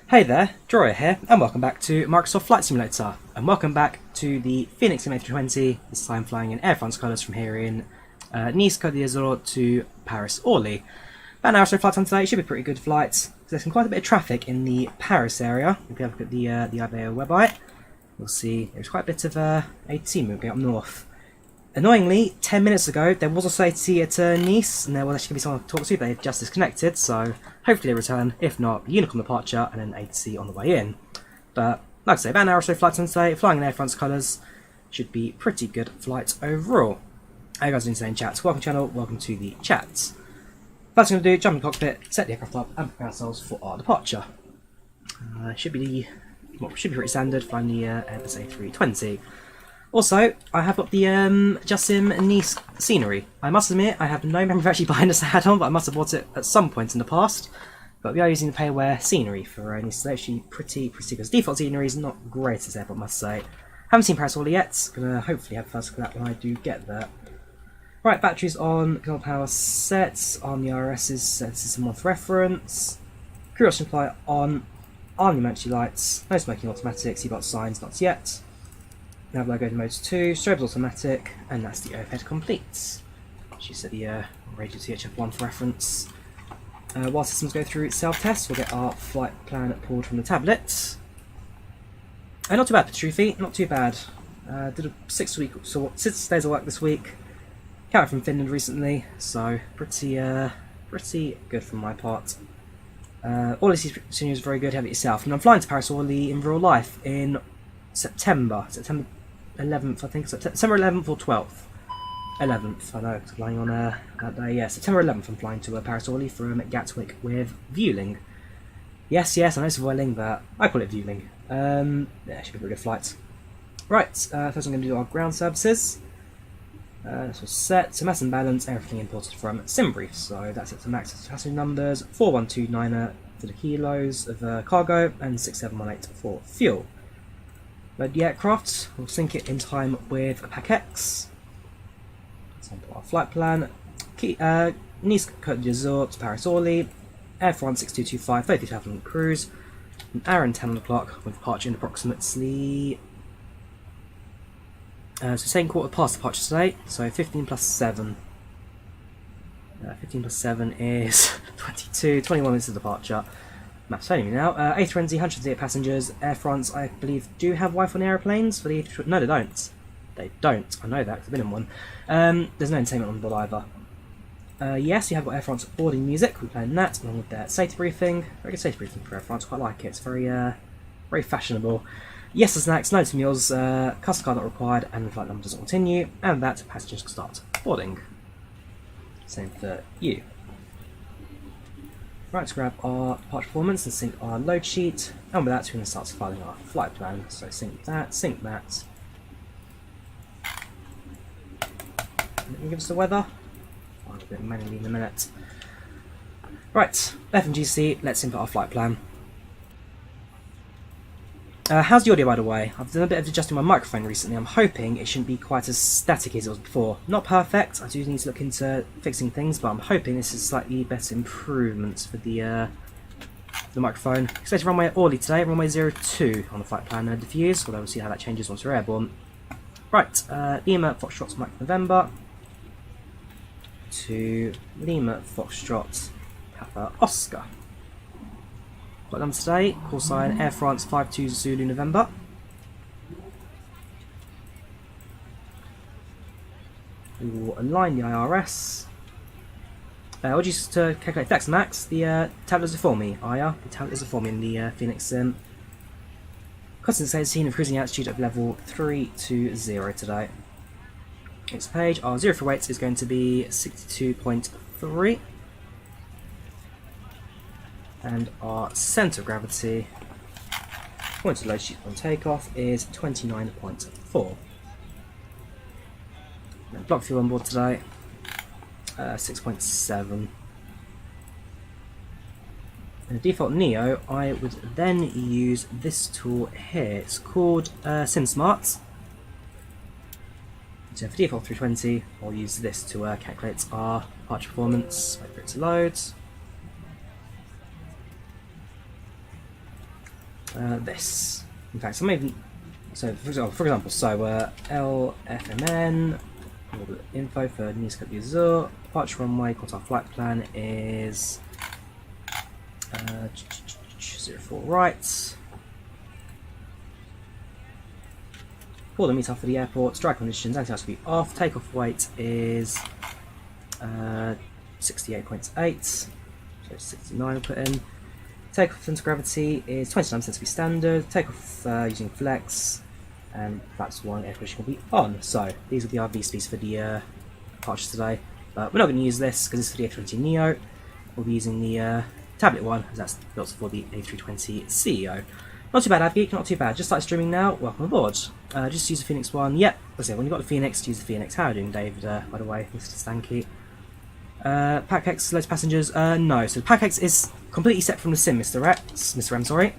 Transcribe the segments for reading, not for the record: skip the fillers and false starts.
Hey there, Drawyah here, and welcome back to Microsoft Flight Simulator, and welcome back to the Fenix Sim A320, this time flying in Air France colours from here in Nice Cote to Paris Orly. About an hour or so flight time today, should be a pretty good flight. There's quite a bit of traffic in the Paris area. If you have a look at the IVAO website, you'll see there's quite a bit of AT moving up north. Annoyingly, 10 minutes ago, there was also AT at Nice, and there was actually going to be someone to talk to, but they've just disconnected, so hopefully they return. If not, Unicorn departure, and then AT on the way in. But, like I say, about an hour or so flight time today, flying in Air France colours, should be pretty good flight overall. How you guys doing today in chat? Welcome to the channel, welcome to the chat. First thing I'm going to do, jump in the cockpit, set the aircraft up, and prepare ourselves for our departure. Should be pretty standard, flying the Airbus A320. Also, I have got the JustSim Nice scenery. I must admit, I have no memory of actually buying this add-on, but I must have bought it at some point in the past. But we are using the pay-aware scenery for Nice, so it's actually pretty good. Default scenery is not great as airport, I must say. Haven't seen Paris Orly yet. Gonna hopefully have first look at that when I do get there. Right, batteries on, control power set, on the RSs, set system off reference. Crew oxygen supply on the emergency lights, no smoking automatic, seatbelt signs not yet. Nav logo to mode 2, strobes automatic, and that's the overhead complete. She said the radio THF1 for reference. While systems go through its self-test, we'll get our flight plan pulled from the tablet. Not too bad, Petrufi, not too bad. Did a 6 days of work this week. Came out from Finland recently, so pretty good from my part. All this scenery is very good, have it yourself. And I'm flying to Paris Orly in real life in September 11th, I think. September 11th or 12th. 11th, I know, it's flying on that day. Yeah, September 11th I'm flying to Paris Orly from Gatwick with Vueling. Yes, I know it's Vueling, but I call it Vueling. Yeah, it should be a very good flight. Right, first I'm going to do our ground services. This was set to mass and balance, everything imported from SimBrief. So that's it to max passenger numbers, 4129 for the kilos of cargo, and 6718 for fuel. Load the aircraft, we'll sync it in time with PAC-X. Sample our flight plan. Nice Cote d'Azur to Paris Orly, Air France 6225, 30,000 cruise, an hour and 10 on the clock, with departure in approximately. So saying quarter past departure today, so 15 plus 7. 15 plus 7 is 22, 21 minutes of departure. Map's telling me now. A320, 108 passengers. Air France, I believe, do have Wi-Fi on aeroplanes for the A320. No, they don't. They don't. I know that because I've been in one. There's no entertainment on board either. Yes, you have got Air France boarding music. We're playing that along with their safety briefing. Very good safety briefing for Air France. Quite like it. It's very fashionable. Yes to snacks, no to meals. Custard card not required, and the flight number doesn't continue. And that passengers can start boarding. Same for you. Right, let's grab our departure performance and sync our load sheet, and with that we're going to start filing our flight plan. So sync that. Let me give us the weather. I'll do it manually in a minute. Right, FMGC, let's input our flight plan. How's the audio, by the way? I've done a bit of adjusting my microphone recently. I'm hoping it shouldn't be quite as static as it was before. Not perfect, I do need to look into fixing things, but I'm hoping this is slightly better improvements for the microphone. Expected runway Orly today, runway 02 on the flight plan and diffuse, although we'll see how that changes once we're airborne. Right, Lima Foxtrot Mike November to Lima Foxtrot Papa Oscar. Flight number today, call sign Air France 52 Zulu November. We will align the IRS. I'll just to calculate flex max. The tablets are for me. The tablets are for me in the Fenix Sim. Constant state scene of cruising altitude of level 320 today. Next page, our 0 for weights is going to be 62.3. And our centre of gravity, point to load sheet on takeoff, is 29.4. Block fuel on board today, 6.7. And the default Neo, I would then use this tool here. It's called SimSmart. So for default 320, I'll use this to calculate our departure performance. Wait for it to load. this. In fact, for example, LFMN, all the info for Nice Cote d'Azur, departure runway, got our flight plan is 04 right. For the meet up for the airport, strike conditions, anything else to be off. Takeoff weight is 68.8, so 69 I'll put in. Takeoff center gravity is 29% to be standard. Takeoff using flex, and flaps 1 air conditioning will be on. So these will be our V-speeds for the departure today. But we're not going to use this because it's for the A320neo. We'll be using the tablet one, as that's built for the A320 CEO. Not too bad, AdGeek, not too bad. Just started streaming now, welcome aboard. Just use the Fenix one. Yep, that's it. When you've got the Fenix, use the Fenix. How are you doing, David, by the way, Mr. Stanky? PackX, loads of passengers. No, so PackX is completely separate from the sim, Mr. M, sorry.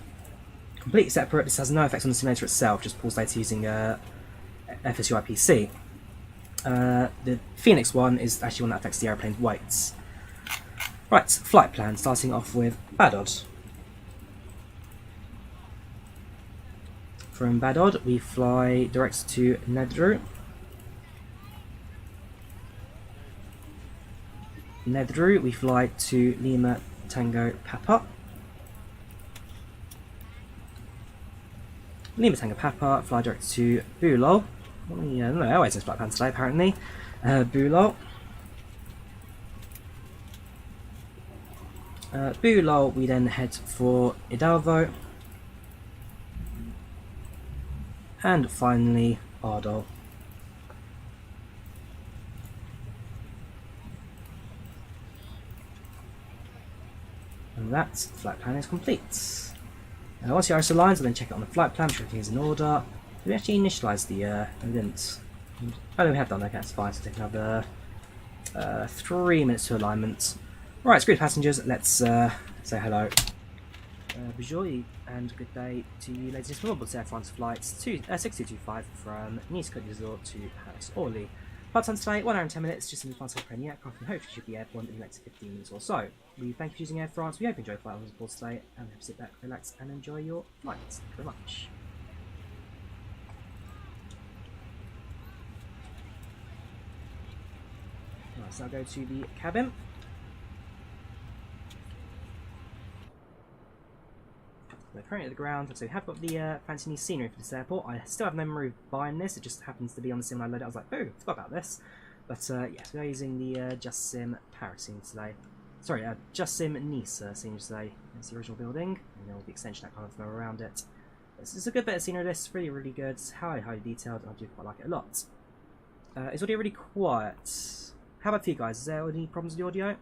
Completely separate. This has no effects on the simulator itself, just pulls data using FSUI PC. The Fenix one is actually one that affects the aeroplane's weights. Right, flight plan, starting off with Badod. From Badod, we fly direct to Nedru. Nedru, we fly to Lima Tango Papa. Lima Tango Papa, fly direct to Bulol. Yeah, no airways in flight plan today, apparently. Bulol. Bulol, we then head for Hidalgo. And finally, Ardol. And that flight plan is complete. Now, once your ISO lines, I'll then check it on the flight plan, sure everything is in order. Did we actually initialise the we didn't. Oh, no, we have done, okay, that's fine. So take another 3 minutes to alignment. Right, screw passengers, let's say hello. Bonjour and good day to you, ladies and gentlemen. Board Air France flights 6225 from Nice Cote d'Azur to Paris Orly. Flight time today, 1 hour and 10 minutes, just in advance of the aircraft, and hopefully should be airborne in the next 15 minutes or so. We thank you for using Air France. We hope you enjoy flight on board today, and we hope you sit back, relax, and enjoy your flight. Thank you very much. Right, so I'll go to the cabin. We're currently at the ground, so we have got the fancy new scenery for this airport. I still have no memory of buying this, it just happens to be on the sim when I loaded it. I was like, oh, forgot about this. But yes, we are using the JustSim Paris scene today. Sorry, JustSim Nice scene today. It's the original building, and then all the extension that kind of throw around it. It's a good bit of scenery, this, really, really good. Highly detailed, and I do quite like it a lot. Is audio really quiet? How about for you guys? Is there any problems with the audio?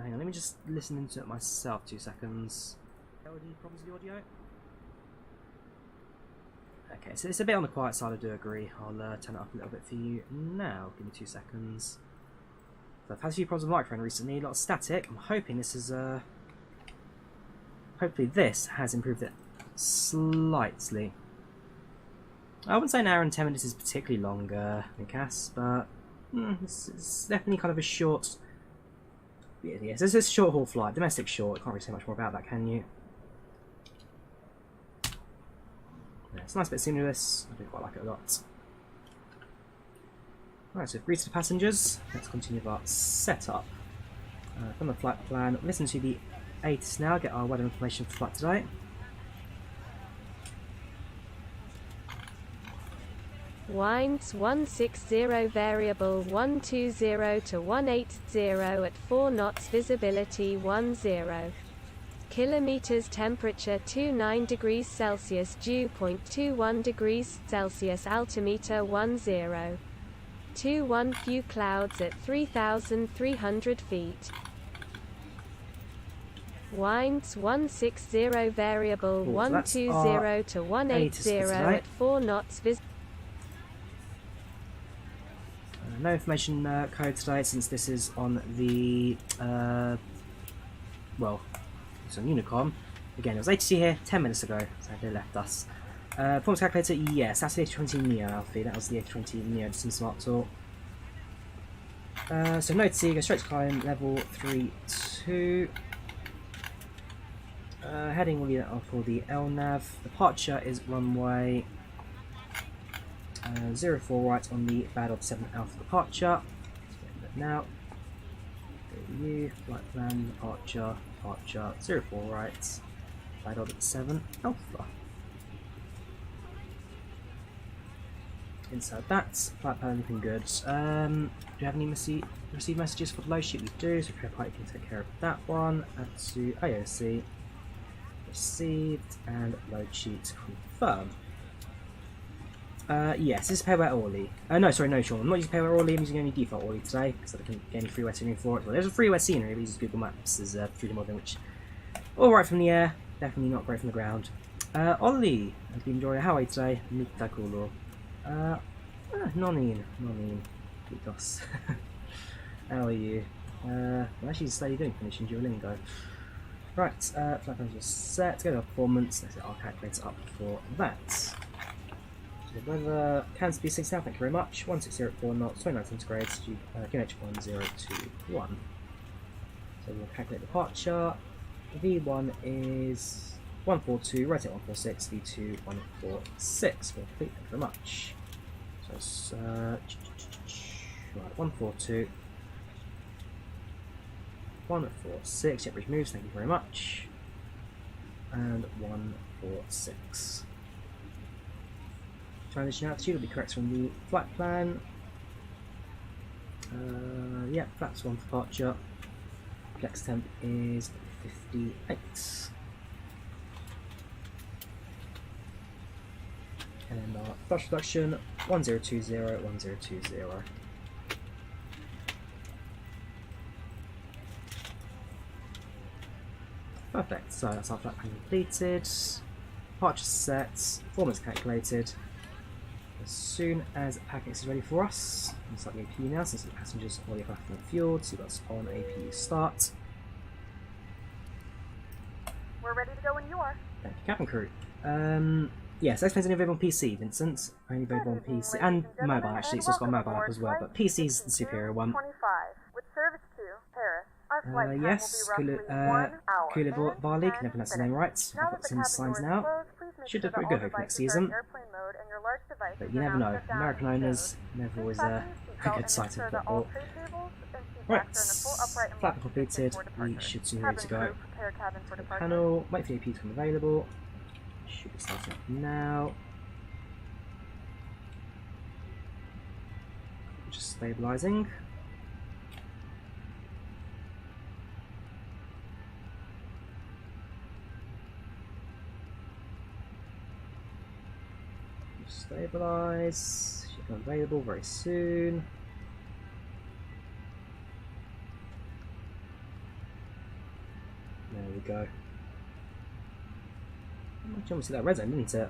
Hang on, let me just listen into it myself, 2 seconds. Any problems with the audio? Okay, so it's a bit on the quiet side, I do agree. I'll turn it up a little bit for you now. Give me 2 seconds. So I've had a few problems with the microphone recently, a lot of static. I'm hoping this is hopefully this has improved it slightly. I wouldn't say an hour and 10 minutes is particularly longer than CAS, but it's definitely kind of a short. Yes, this is a short haul flight, domestic short. Can't really say much more about that, can you? Yeah, it's a nice bit of scenery this. I do quite like it a lot. Right, so we've greeted the passengers. Let's continue with our setup. From the flight plan, listen to the ATIS now, get our weather information for flight today. Winds 160 variable 120 to 180 at 4 knots, visibility 10 kilometers, temperature 29 degrees Celsius, dew point 21 degrees Celsius, altimeter 10 21, few clouds at 3,300 feet. Winds 160 variable 120 to 180 at 4 knots, no information code today, since this is on the well, it's on Unicom. Again, it was ATC here 10 minutes ago, so they left us. Performance calculator, yes, that's the A320neo, Alfie. That was the A320neo Sim Smart Tour. So no T, go straight to climb level 3-2. Heading will be for the LNAV. Departure is runway 04 right on the bad 7 Alpha departure. Now, you flight plan, departure, 04 right, bad 7 Alpha. Inside that, flight plan looking good. Do you have any received messages for the load sheet? We do, so Prepare Pilot can take care of that one. Add to AOC, received, and load sheet confirmed. Yes, this is Paris Orly. No, sorry, no, Sean. I'm not using Paris Orly, I'm using only default Orly today, because I can't get any freeware scenery for it. Well, there's a freeware scenery, but uses Google Maps as 3D modeling, which alright from the air, definitely not great from the ground. Orly, has been Drawyah. How are you today? Mitakulo. Nonin, Kitos. How are you? I'm actually slowly doing finishing Duolingo. Right, flight plans are set. Go to performance. Let's set our calculator up for that. So the weather can be 6 now, thank you very much. 1604 knots, 29 centigrades, QNH 1021. So we'll calculate departure. V1 is 142, rotate 146, V2 146. We'll complete, thank you very much. So right, 142, 146, yep, which moves, thank you very much. And 146. Transition altitude will be correct from the flight plan. Yep, flaps 1 departure. Flex temp is 58. And then our thrust reduction 1020, 1020. Perfect, so that's our flight plan completed. Departure set, performance calculated. As soon as AppInTheAir is ready for us, we'll start the APU now since the passengers already have enough fuel, so that's on APU start. We're ready to go when you are. Thank you, cabin crew. Yes, X-Plane's only available on PC, Vincent. Only available on PC and mobile actually, so it's got a mobile app as well, but PC's the superior one. 25 with service to Paris. Our flight time Yes, will be roughly 1 hour. Kule Varley, can never pronounce his name right. I've got some signs now. Should do pretty good hope next season. But you never know. American owners never always a good sight of football. Right, flight completed. We should soon be ready to go. Panel, wait for the AP to come available. Should be starting up now. Just stabilising. Stabilise. Should come available very soon. There we go. I almost see that red zone, didn't it?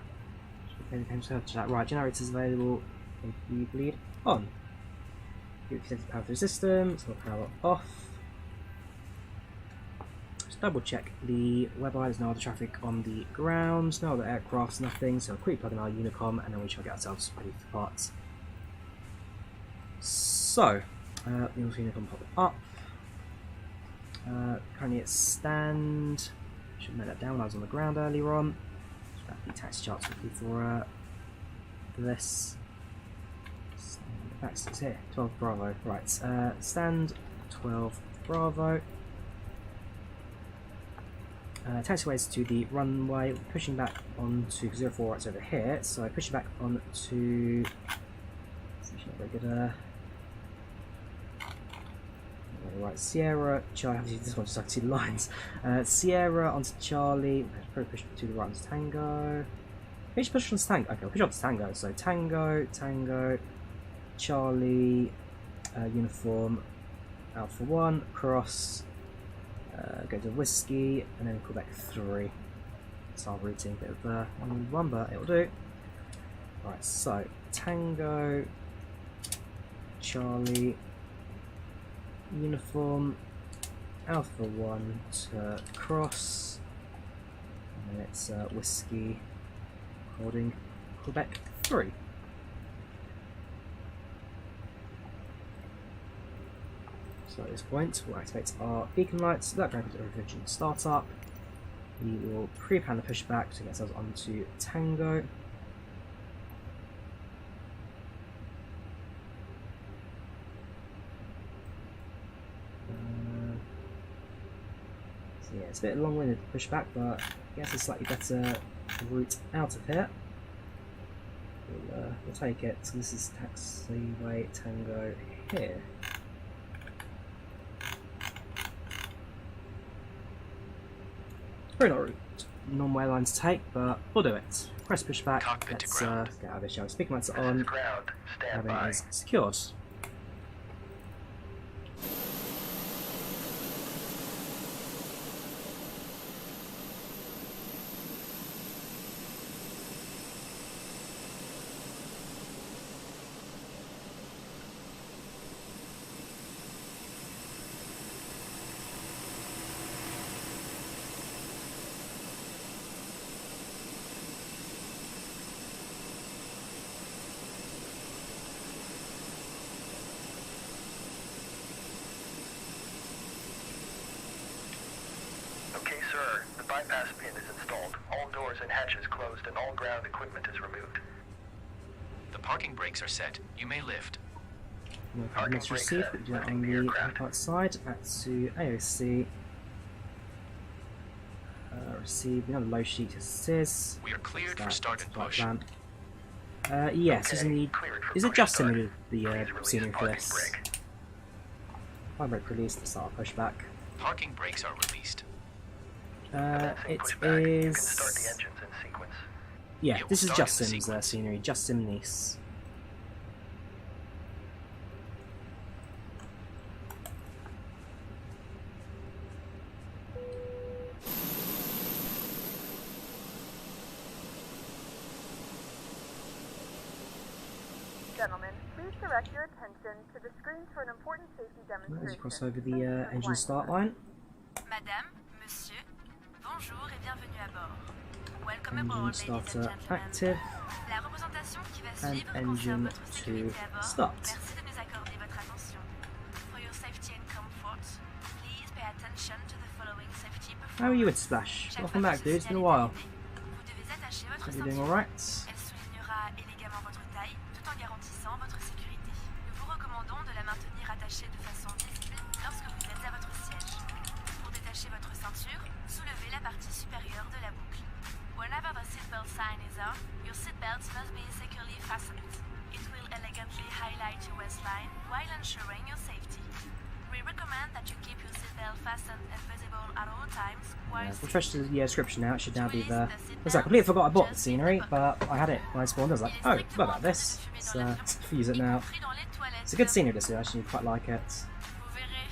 Right, generators available. Thank you, bleed on. Extended power through system, so power off. Just double check the web eye, there's no other traffic on the ground, no other aircrafts, nothing, so quickly plug in our Unicom and then we shall get ourselves ready for parts. So, the Unicom pop up. Currently at stand. Should note that down when I was on the ground earlier on. Should have the taxi charts quickly for this. That's here. 12 Bravo. Right. Stand 12 Bravo. Taxiways to the runway. We're pushing back onto 04 right's over here. So pushing back onto. It's actually not very good. Right, Sierra, Charlie, I have to use this one just so I can see the lines. Sierra onto Charlie, probably push to the right onto Tango. Maybe push on to Tango, okay, we'll push on to Tango. So Tango, Tango, Charlie, uniform, Alpha 1, cross, go to Whiskey, and then Quebec 3. It's our routing, bit of one, but it'll do. Right, so Tango, Charlie, uniform, Alpha 1 to cross, and then it's Whiskey, recording Quebec 3. So at this point we'll activate our beacon lights, that ground engine startup, We will pre-plan the pushback to get ourselves onto Tango. So yeah, it's a bit long-winded pushback, but I guess a slightly better route out of here. We'll take it. So this is taxiway Tango here. Very not normal airline to take, but we'll do it. Press pushback. Let's get out of this, shall we? Speaker lights are on. Everything is secured. Bypass pin is installed. All doors and hatches closed and all ground equipment is removed. The parking brakes are set. You may lift. No problem, let's receive. We do that on the airport side. Back to AOC. Receive. Another low sheet says. We are cleared for start and push. Yes, isn't is it JustSim the scenery for this? Fire brake released to start pushback. Parking brakes are released. It is. Yeah, this is JustSim's scenery. JustSim Nice. Gentlemen, please direct your attention to the screen for an important safety demonstration. Let's cross over the engine start line. Madame, monsieur, bonjour et bienvenue à bord. Welcome Engine aboard, ladies starter and gentlemen. active. La représentation qui va And suivre engine concerne votre to sécurité à bord. start. Merci de nous accorder votre attention. For your safety and comfort, please pay attention to the following safety performance. How are you with Splash? Chaque Welcome fois back, que dude. ce It's been a signal est while. validé, vous devez attacher votre Hope you're doing ceinture. alright. Elle soulignera élégamment votre taille tout en garantissant votre sécurité. Nous vous recommandons de la maintenir attachée de façon visible lorsque vous êtes à votre siège. Pour détacher votre ceinture, soulevez la partie supérieure de la boucle. Whenever the seatbelt sign is on, your seatbelt must be securely fastened. It will elegantly highlight your waistline while ensuring your safety. We recommend that you keep your seatbelt fastened and visible at all times while Refresh the description now, it should now be there. I completely forgot I bought the scenery, but I had it when I spawned. I was like, oh, what about this? So let's use it now. It's a good scenery this year, actually, quite like it. Vous verrez,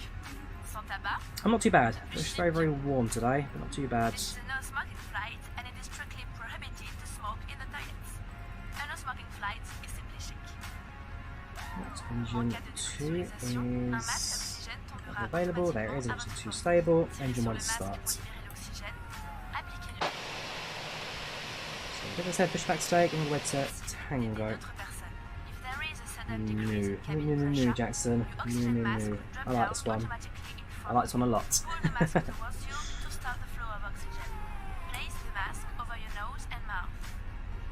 sans tabac. I'm not too bad. It's very, very warm today, but not too bad. This is a no smoking flight and it is strictly prohibited to smoke in the toilets. A no smoking flight is simply chic. Engine 2 is available. There it is. Engine 2 stable. Engine 1 start. So let's head pushback today. Going all the way to Tango. No, Jackson. No. I like this one. I like this one a lot. Place the mask over your nose and mouth.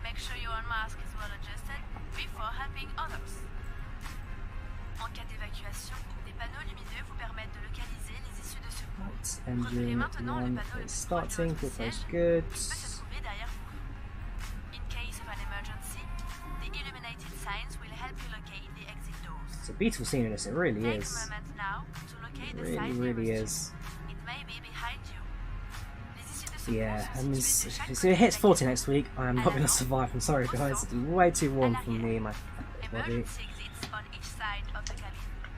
Make sure your own mask is well adjusted before helping others. En cas d'évacuation, des panneaux lumineux vous permettent de localiser les issues de secours. Right, engine 1 is starting. Fuel flow is good. Peut se trouver derrière vous. In case of an emergency, the illuminated signs will help you locate the exit doors. It's a beautiful scene in this. It really Take a is. moment now to locate the Really, sign really nearest is. you. It may be behind you. Les issues de secours Yeah, sont and situées de chaque if côté it hits de 40 l'exit. next week, I am not going to survive. I'm sorry, guys. It's way too warm for me and my body. Emergency exits on each side of the cabin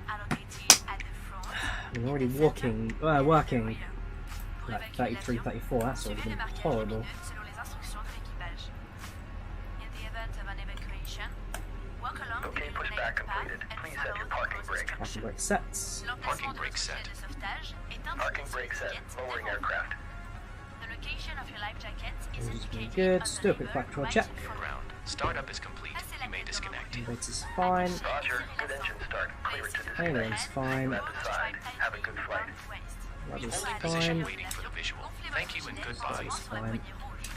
are located at the front. I'm already working like 33, 34. That's already been horrible. Selon les instructions de l'équipage. In the event of an evacuation, walk along Okay, the pushback illuminated path completed. and Please set follow your the parking closest brake. Parking directions. brake sets. L'emplacement Parking de brake votre set. gilet de sauvetage est Parking indiqué sur brake set. l'étiquette Lowering devant vous. aircraft. The location of your life jacket is Engines indicated pretty good. on the Do a quick label flight control right check. in front of Ground. Startup is complete. You may disconnect. Elevator's fine. Roger. Good engine start. Clear to Ailerons disconnect. fine. At the side. Have a good flight. Rudder's Holding fine. position waiting for the visual. Thank you and goodbye. Fine.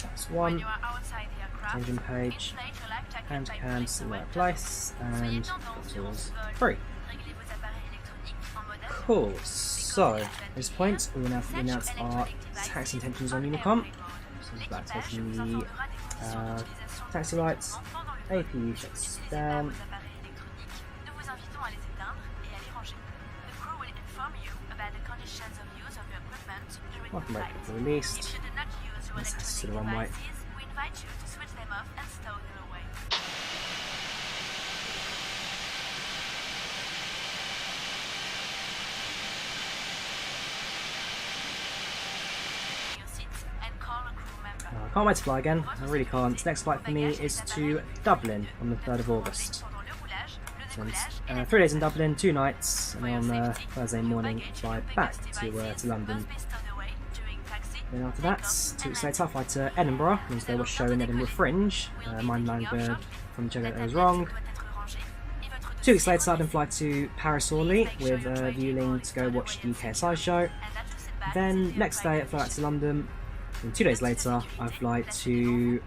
That's one. Engine page. Hand to hand, select place, and tools 3. Cool. So, at this point, we will now announce our taxi intentions on Unicom. So, this is about taking the taxi lights, APU shuts down. Welcome back to the released. Let's access to the runway. I can't wait to fly again, I really can't. Next flight for me is to Dublin on the 3rd of August. So it's 3 days in Dublin, 2 nights, and on Thursday morning fly back to London. Then after that, 2 weeks later I fly to Edinburgh, because they were showing Edinburgh Fringe. My line from Jago was wrong. 2 weeks later I then fly to Paris Orly with Viewling to go watch the KSI show. Then next day I fly back to London. And 2 days later, I fly to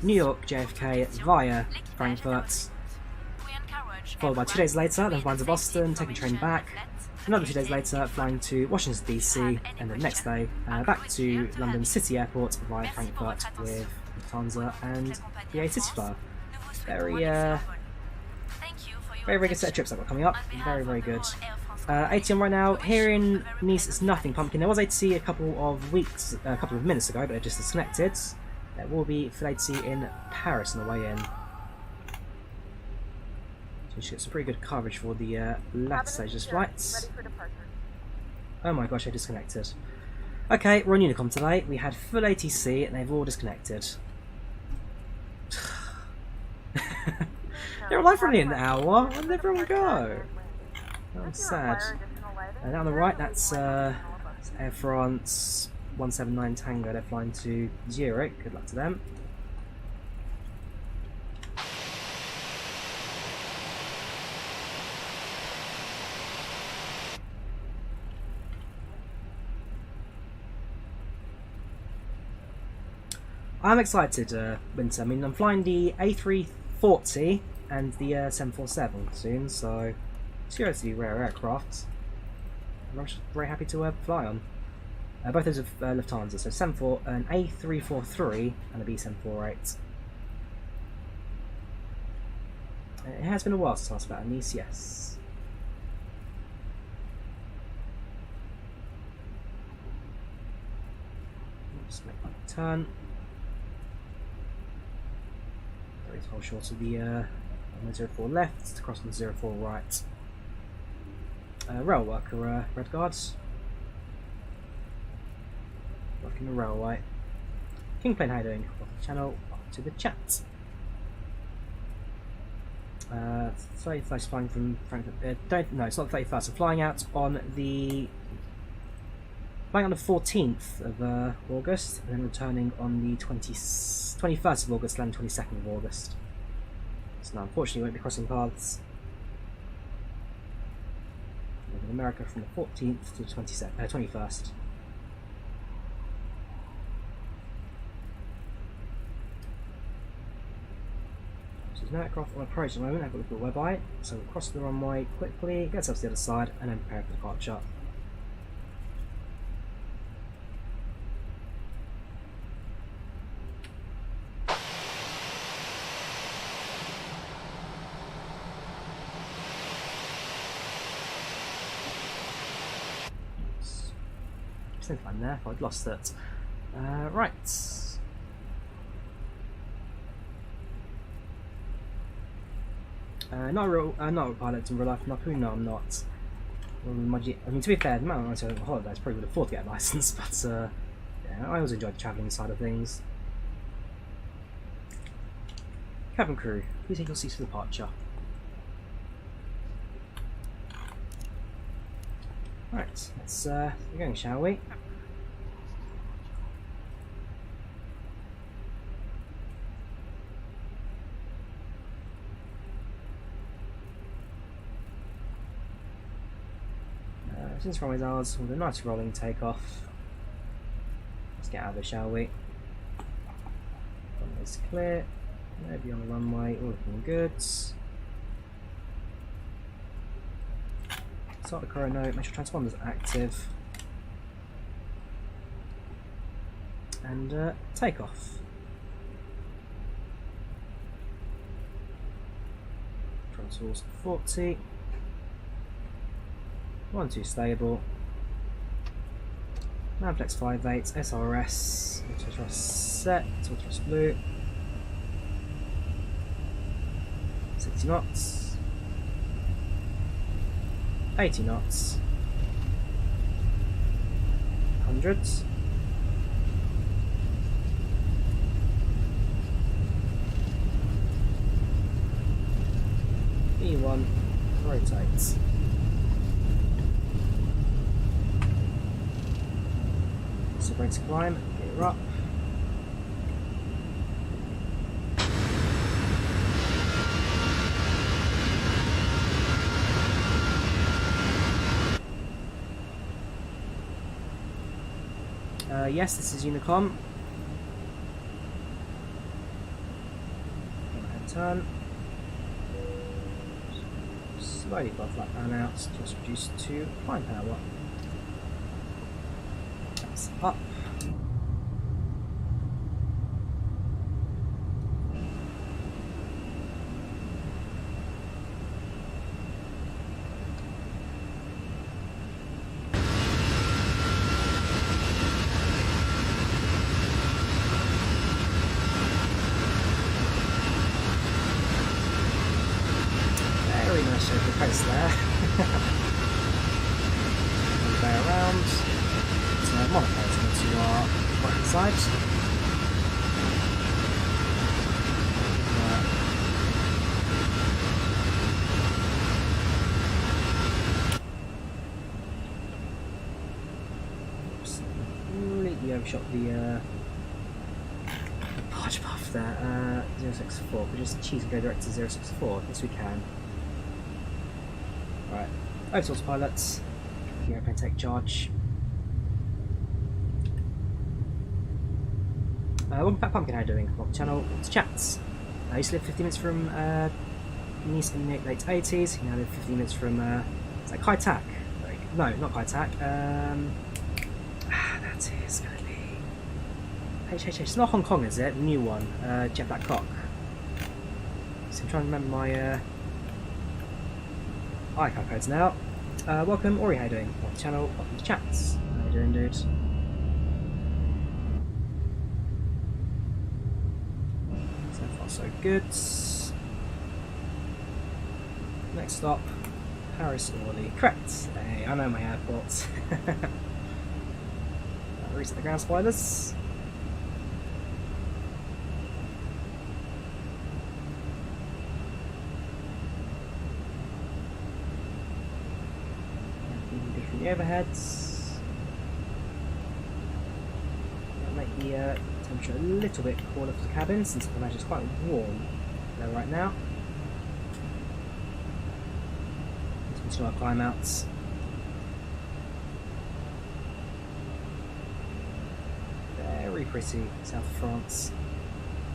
New York, JFK, via Frankfurt. Followed by 2 days later, then flying to Boston, taking a train back. Another 2 days later, flying to Washington DC, and the next day back to London City Airport via Frankfurt with Lufthansa and the A-City very good set of trips I've got coming up. Very good. ATM right now here in Nice is nothing pumpkin. There was ATC a couple of minutes ago, but it just disconnected. There will be FlightControlReplay in Paris on the way in. So we should get some pretty good coverage for the latter stages flights. Oh my gosh, they disconnected. Okay, we're on Unicom today. We had full ATC and they've all disconnected. They're alive for only an hour. Where did everyone go? I'm sad. And down the right, that's Air France 179 Tango. They're flying to Zurich. Good luck to them. I'm excited, Winter. I mean, I'm flying the A340 and the 747 soon, so it's relatively rare aircraft. I'm very happy to fly on. Both those are Lufthansa, so an A343 and a B748. It has been a while since I was about Nice, yes. Just make my turn. Hold short of the 04 left to cross on the 04 right. Rail worker, red guards. Working the railway. Kingplane, how you doing? Welcome to the channel, welcome to the chat. 31st flying from Frankfurt. No, it's not 31st. I'm flying out on the 14th of August, and then returning on the 21st of August, and 22nd of August. So now, unfortunately, we won't be crossing paths. In America from the 14th to the 21st. So there's no aircraft on approach at the moment. I've got a look at the web eye. So we'll cross the runway quickly, get ourselves to the other side, and then prepare for departure. Fine there, I'd lost it. Right. Not a pilot in real life, no, I'm not. I mean, to be fair, the amount of holidays probably would afford to get a license, but yeah, I always enjoy the travelling side of things. Cabin crew, please take your seats for departure. Right, let's get going, shall we? Since runway's ours, with a nice rolling takeoff. Let's get out of it, shall we? Runway's clear. Nobody on the runway, all looking good. Start the chrono, make sure transponder's active. And take off. Controls 40. 1-2 stable. Manflex 58, SRS, auto set, auto blue. 60 knots. 80 knots. 100. E1, rotate. So ready to climb, get her up. Yes, this is Unicom. Hand turn. Slowly above flat pan out, just reduce to fine power. That's up. Very nice shape of pace there. Way around. So modifiers to our right hand side. Completely overshot the departure path there. 064. We just choose and go direct to 064. Yes, we can. Right, over to autopilot. The airplane take charge. Welcome back, Pumpkin. How are you doing? Welcome to the channel. Welcome to chats. I used to live 15 minutes from Nice in the late 80s. You now live 15 minutes from it's like Kai Tak. No, not Kai Tak. That's it. It's gonna be HHH. It's not Hong Kong, is it? The new one. Jet Black Cock. So I'm trying to remember my icon codes now. Welcome, Ori, how you doing? Welcome to the channel, welcome to chats. How you doing, dude? So far so good. Next stop, Paris Orly. Correct. Hey, I know my airports. Reset the ground spoilers. The overheads. That'll make the temperature a little bit cooler for the cabin, since I can imagine it's quite warm there right now. Let's continue our climb outs. Very pretty, south of France.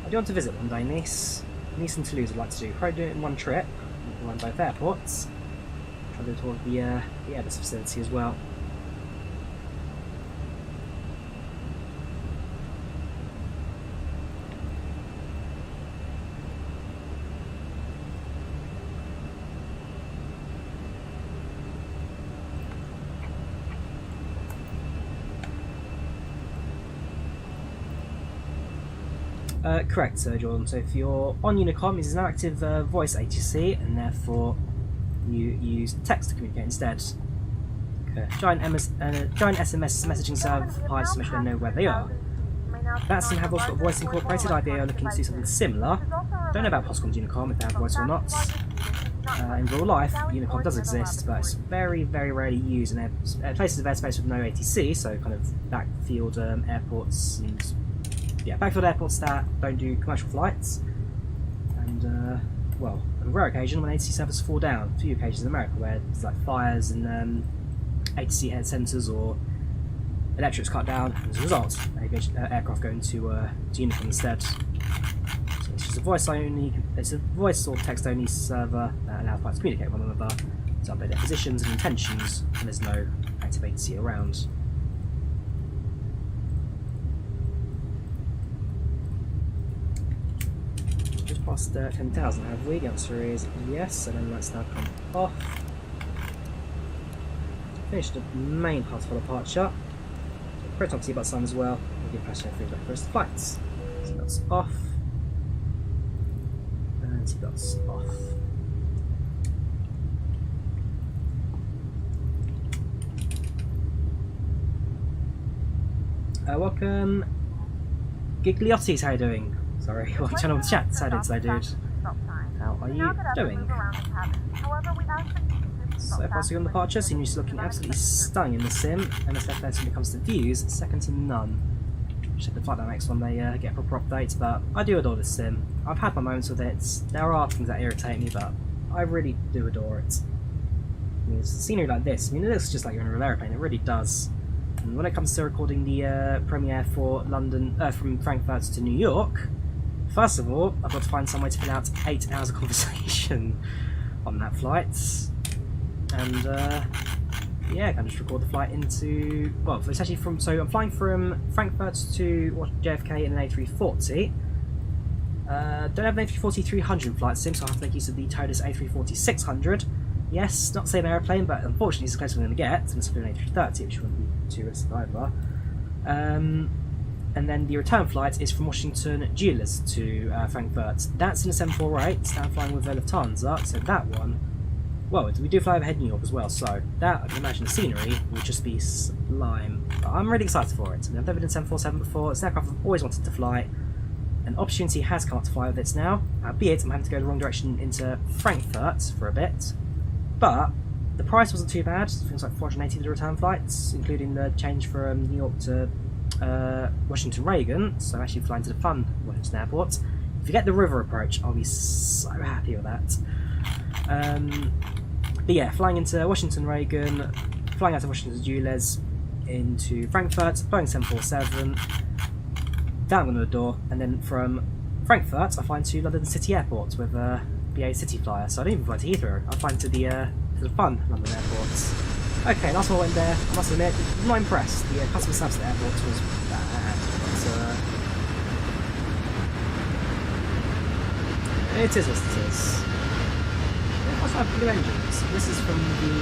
I do want to visit one day Nice. Nice and Toulouse I'd like to do. Probably do it in one trip, on both airports. Try to do a tour of the Airbus facility as well. Correct, Sir Jordan. So if you're on Unicom, this is an active voice ATC, and therefore you use text to communicate instead. Okay. Giant SMS messaging server for pilots to make sure they know where they are. Batson have also got voice incorporated. IVAO are looking to do something similar. Don't know about Poscom's Unicom, if they have voice or not. In real life, Unicom does exist, but it's very, very rarely used in places of airspace with no ATC, so kind of backfield airports and backfield airports that don't do commercial flights. And well, on a rare occasion when ATC servers fall down. A few occasions in America where there's like fires and ATC head centres or electrics cut down, and as a result, aircraft go into Unicom instead. So it's just a voice only. It's a voice or text only server that allows pilots to communicate with one another, to update their positions and intentions, and there's no active agency around. Just past 10,000, have we? The answer is yes, and then let's now come off. Finish the main part for departure. Proton seatbelt sign as well. We'll give passenger feedback for the flights. Seatbelts off. And seatbelts off. Welcome, Gigliottis. How are you doing? Sorry, well, turn on the chat. How did I, dude? How are you doing? So far, so on departure, scenery's looking absolutely stunning in the sim. MSFS when it comes to views, second to none. Should have to fight that next one, they get a proper update, but I do adore this sim. I've had my moments with it. There are things that irritate me, but I really do adore it. I mean, it's scenery like this, I mean, it looks just like you're in a real aeroplane, it really does. And when it comes to recording the premiere for London, from Frankfurt to New York, first of all, I've got to find some way to fill out 8 hours of conversation on that flight. And yeah, I can just record the flight into, well, it's actually from, so I'm flying from Frankfurt to JFK in an A340. Don't have an A340-300 flight sim, so I'll have to make use of the Totus A340-600. Yes, not the same aeroplane, but unfortunately it's the closest I'm going to get, instead of an A330, which wouldn't be too risky either. And then the return flight is from Washington Dulles to Frankfurt. That's in a 748, I'm flying with Lufthansa, so that one, well, we do fly overhead New York as well, so that, I can imagine the scenery will just be sublime. But I'm really excited for it. I mean, I've never done 747 before, it's an aircraft I've always wanted to fly. An opportunity has come up to fly with it now, albeit I'm having to go the wrong direction into Frankfurt for a bit. But the price wasn't too bad, things like 480 for the return flights, including the change from New York to Washington Reagan, so I'm actually flying to the fun Washington Airport. If you get the river approach, I'll be so happy with that. But yeah, flying into Washington Reagan, flying out of Washington Dulles into Frankfurt, Boeing 747, down I'm going to adore, and then from Frankfurt I fly into London City Airport with a BA City Flyer, so I don't even fly to Heathrow, I fly into the fun London airports. Okay, last one I went there, I must admit, I'm not impressed. The customer service at the airport was bad, but it is what it is. They also have blue engines. This is from the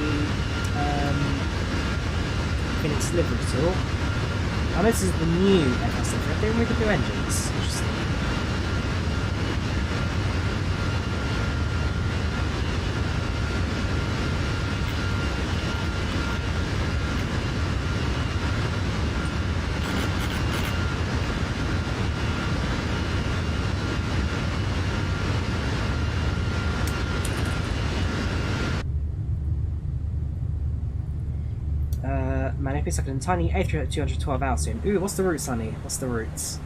Fenix livery tool. I know this is the new FS. They removed the blue engines. Interesting. Man, if it's like a tiny A312 out soon. Ooh, what's the route, Sonny? What's the route?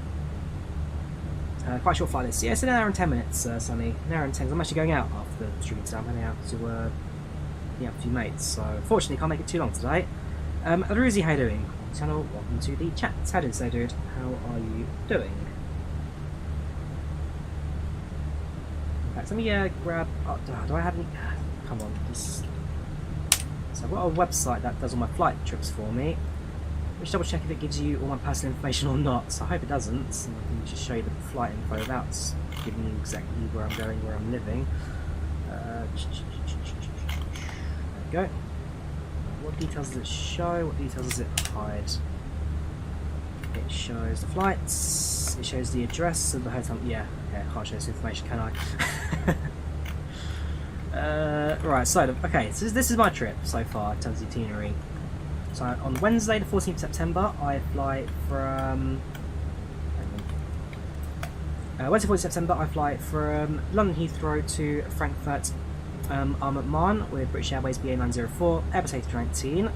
Quite short flight this. Yeah, it's an hour and 10 minutes, Sonny. An hour and 10. I'm actually going out after the stream today. I'm heading out to meet up with a few mates. So, unfortunately, can't make it too long today. Aruzi, how you doing? Channel, welcome to the chat. How did so, dude? How are you doing? In fact, let me grab. Oh, do I have any? Come on, this. So I've got a website that does all my flight trips for me. Let's double check if it gives you all my personal information or not. So I hope it doesn't. And I can just show you the flight info without giving you exactly where I'm going, where I'm living. There we go. What details does it show? What details does it hide? It shows the flights. It shows the address of the hotel. Yeah, I can't show this information, can I? Right, so, okay, so this is my trip so far in terms of the itinerary. So on Wednesday the 14th of September I fly from... Wednesday 14th of September I fly from London Heathrow to Frankfurt am Main with British Airways BA904, Airbus A319.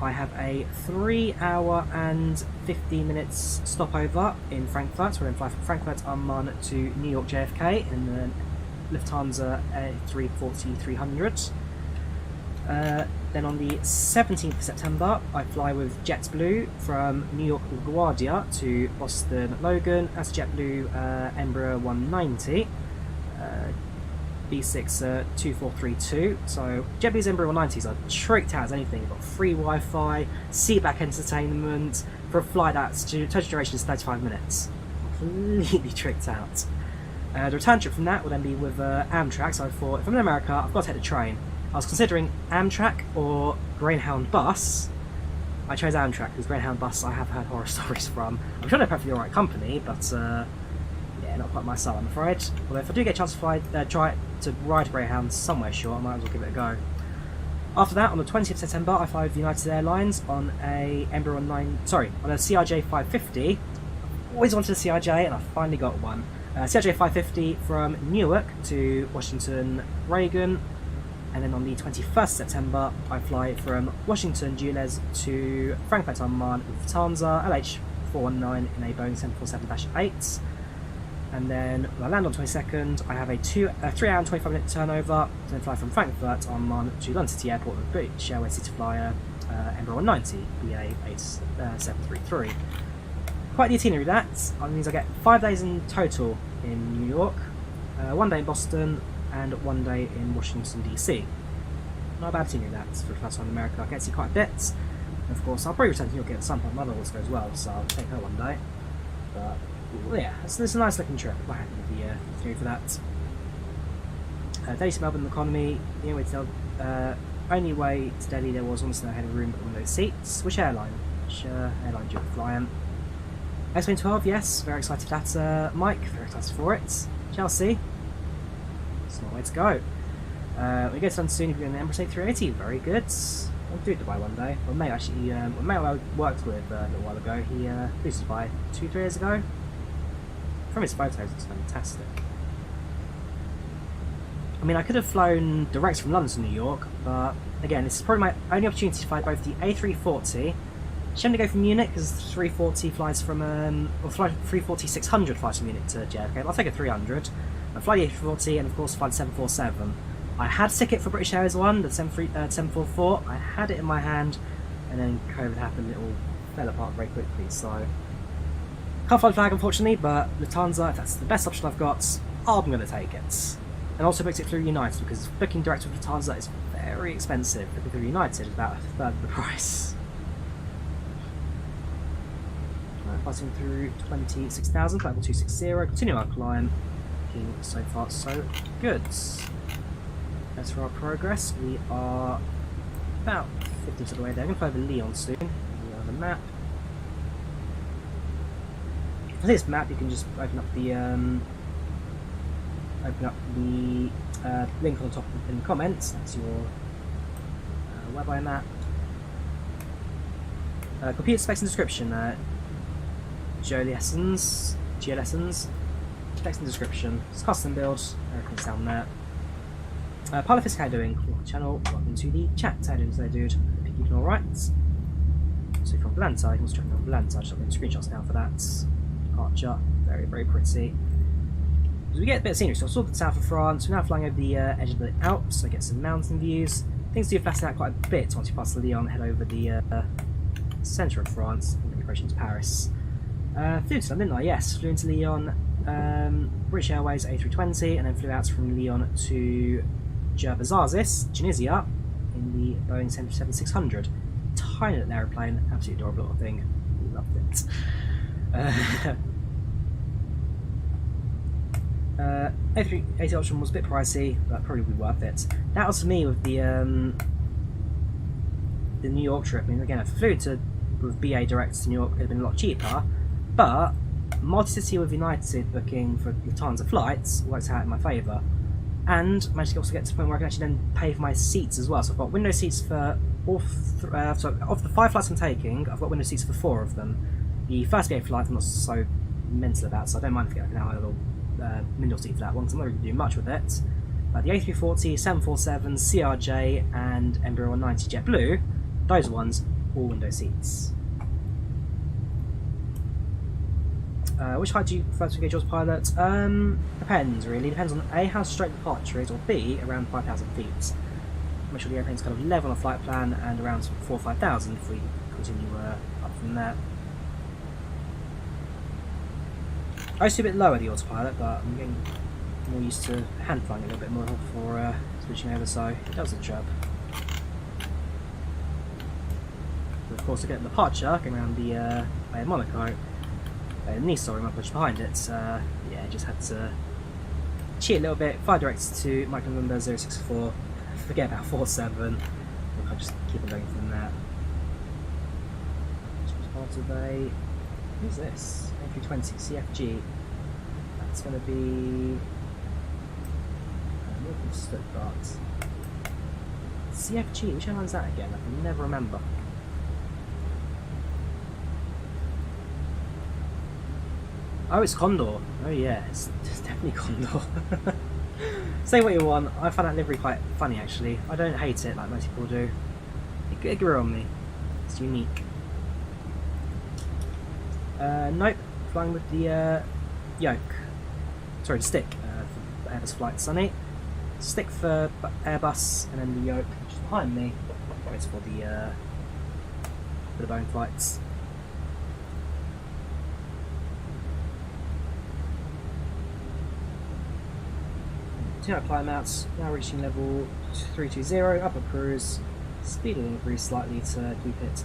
I have a 3 hour and 15 minutes stopover in Frankfurt, so we're going to fly from Frankfurt am Main to New York JFK in the Lufthansa A340-300. Then on the 17th of September, I fly with JetBlue from New York LaGuardia to Boston Logan as JetBlue Embraer 190, B6 2432. So JetBlue's Embraer 190s are tricked out as anything. You've got free Wi-Fi, seatback entertainment for a flight that's total duration is 35 minutes. Completely tricked out. The return trip from that will then be with Amtrak. So I thought, if I'm in America, I've got to take the train. I was considering Amtrak or Greyhound bus. I chose Amtrak because Greyhound bus I have heard horror stories from. I'm sure they're perfectly alright company, but yeah, not quite my style, I'm afraid. Although if I do get a chance to try to ride Greyhound somewhere short, I might as well give it a go. After that, on the 20th of September, I fly with United Airlines on a Embraer on a CRJ 550. Always wanted a CRJ, and I finally got one. CRJ 550 from Newark to Washington Reagan. And then on the 21st September, I fly from Washington Dulles to Frankfurt am Main with Lufthansa LH419 in a Boeing 747-8. And then when I land on 22nd, I have a 3 hour and 25 minute turnover to then fly from Frankfurt am Main to London City Airport with British Airways City Flyer Embraer 190 BA 8733. Quite the itinerary that. That means I get 5 days in total in New York, 1 day in Boston, and 1 day in Washington DC. Not a bad itinerary that for the first time in America. I get to see quite a bit. And of course, I'll probably return to New York at some point. My mother wants to go as well, so I'll take her one day. But well, yeah, it's a nice looking trip. I'm happy with the itinerary for that. Daily to Melbourne economy. The only way to Delhi there was almost no head of room but window seats. Which airline? Which airline do you fly on? X-Wing 12, yes, very excited for that, Mike, very excited for it. Chelsea, it's not way to go. We go to London soon if you're in the Embraer A380, very good. I'll do Dubai one day. Well, mate actually, mate I worked with a little while ago, he flew to Dubai 2-3 years ago. From his photos, it's fantastic. I mean, I could have flown direct from London to New York, but again, this is probably my only opportunity to fly both the A340. Shame to go from Munich because 340 flies from, or 340-600 flies from Munich to JFK. I'll take a 300. I fly the A340 and of course fly the 747. I had a ticket for British Airways one, the 744. I had it in my hand, and then COVID happened. It all fell apart very quickly. So can't fly the flag unfortunately, but Lufthansa, if that's the best option I've got, I'm going to take it. And also booked it through United because booking direct with Lufthansa is very expensive. Booking through United is about a third of the price. Passing through 26,000, level 260, continue our climb. Looking so far so good. As for our progress, we are about 50% of the way there. I'm going to fly over Lyon soon. We have a map. For this map, you can just open up the link on the top in the comments. That's your web map. Computer specs and description. GeoLessons, text and description, it's custom build, everything's down there. Palit, how you doing? Welcome to the channel, welcome to the chat. How you doing today, dude? Hope you're keeping alright. So from Volanta, you can also check out Volanta, I just got screenshots now for that. Departure, very, very pretty. So we get a bit of scenery, so I saw the south of France, we're now flying over the edge of the Alps, so I get some mountain views. Things do flatten out quite a bit once you pass Lyon, head over the centre of France, and approaching to Paris. Flew into London, didn't I? Yes, flew into Lyon, British Airways A320, and then flew out from Lyon to Jerbazazis, Tunisia, in the Boeing 777-600. Tiny little aeroplane, absolutely adorable little thing. Loved it. A380 option was a bit pricey, but probably would be worth it. That was for me with the New York trip. I mean, again, if I flew with BA direct to New York, it would have been a lot cheaper. But multi-city with United booking for Lufthansa flights works out in my favour, and managed to also get to the point where I can actually then pay for my seats as well. So I've got window seats for all. So of the 5 flights I'm taking, I've got window seats for 4 of them. The first BA flight I'm not so mental about, so I don't mind if I get an hour little window seat for that one, because I'm not really doing much with it. But the A340, 747, CRJ, and Embraer 190 JetBlue, those ones all window seats. Which height do you prefer to engage yours, pilot? Depends really. Depends on A, how straight the departure is, or B, around 5,000 feet. make sure the airplane's kind of level on the flight plan and around 4,000 or 5,000 if we continue up from there. I used to be a bit lower the autopilot, but I'm getting more used to hand flying a little bit more for switching over, so it does the job. But of course, to get the departure, going around the Bay of Monaco, Nice, sorry, my push behind it, yeah, just had to cheat a little bit, fly direct to Michael number 064, forget about 47, I'll just keep on going from there. Part of a, who's this? A320 CFG. That's going to be Stuttgart. CFG, which airline's that again? I can never remember. Oh, it's Condor. Oh yeah, it's definitely Condor. Say what you want, I find that livery quite funny actually. I don't hate it like most people do. It grew on me. It's unique. Nope, flying with the yoke. Sorry, the stick for Airbus Flight Sunny. Stick for Airbus, and then the yoke, which is behind me, is for the Boeing flights. Two-hour climb outs, now reaching level 320, upper cruise. Speed will increase slightly to keep it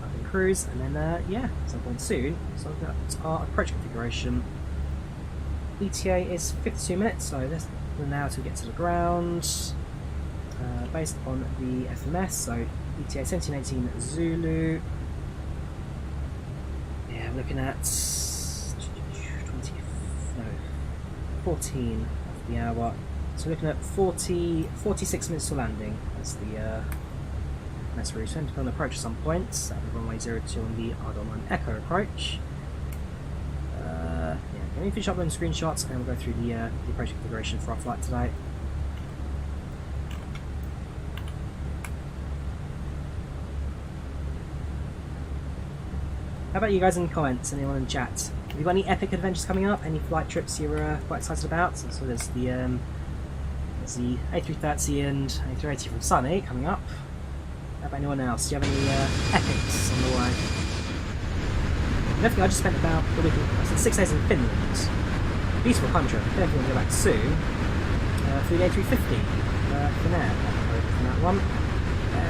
up in cruise, and then yeah, at some point soon, so that's our approach configuration. ETA is 52 minutes, so less than an hour to get to the ground. Based on the FMS, so ETA 1718 Zulu. Yeah, we're looking at 14 of the hour. So we're looking at 46 minutes to landing. That's the that's route. So we're going to approach at some point. So runway 02 on the R9 Echo approach. Yeah, let me finish uploading screenshots and we'll go through the approach configuration for our flight today. How about you guys in the comments, anyone in chat? Have you got any epic adventures coming up? Any flight trips you're quite excited about? So there's the A330 and A380 from Sunny coming up. How about anyone else? Do you have any epics on the way? Definitely, I just spent about a week, 6 days in Finland. Beautiful country. I don't think we'll go back soon. Through the A350 for now. From that one.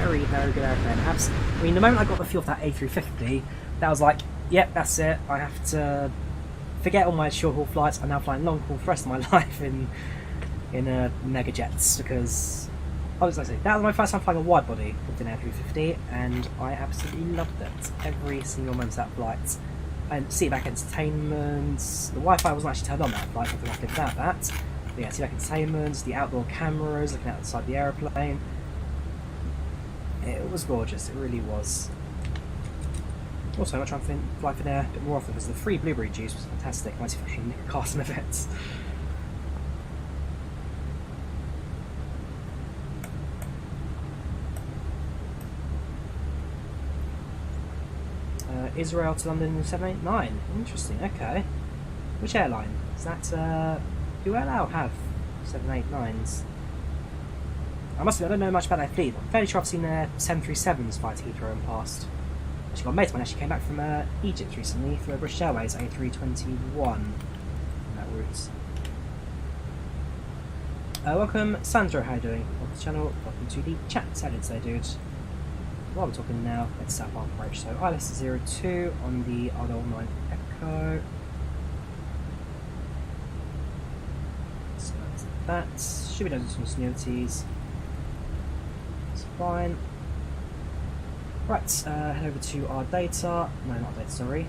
Very, very good airplane. I mean, the moment I got the feel for that A350, that was like, yep, that's it. I have to forget all my short haul flights. I'm now flying long haul for the rest of my life in mega jets, because I was like, that was my first time flying a wide body with an A350, and I absolutely loved it. Every single moment of that flight. And seatback entertainment. The Wi-Fi wasn't actually turned on that flight, so I could without that. But yeah, seatback entertainment, the outdoor cameras looking outside the aeroplane. It was gorgeous. It really was. Also, I'm trying to fly Finnair a bit more often because the free blueberry juice was fantastic. Might see if I can nick a cast of it. Israel to London 789. Interesting, okay. Which airline? Is that, do Al have 789s? I must admit, I don't know much about their fleet. I'm fairly sure I've seen their 737s fly to Heathrow in the past. Actually, my mate of mine actually came back from Egypt recently for British Airways A321 on that route. Welcome, Sandro, how are you doing? Welcome to the channel, welcome to the chat. How did say, dude? While we're talking now, let's set up our approach. So ILS 02 on the R9 Echo. So that should be done with some continuities. It's fine. Right, head over to our data. No, not data, sorry.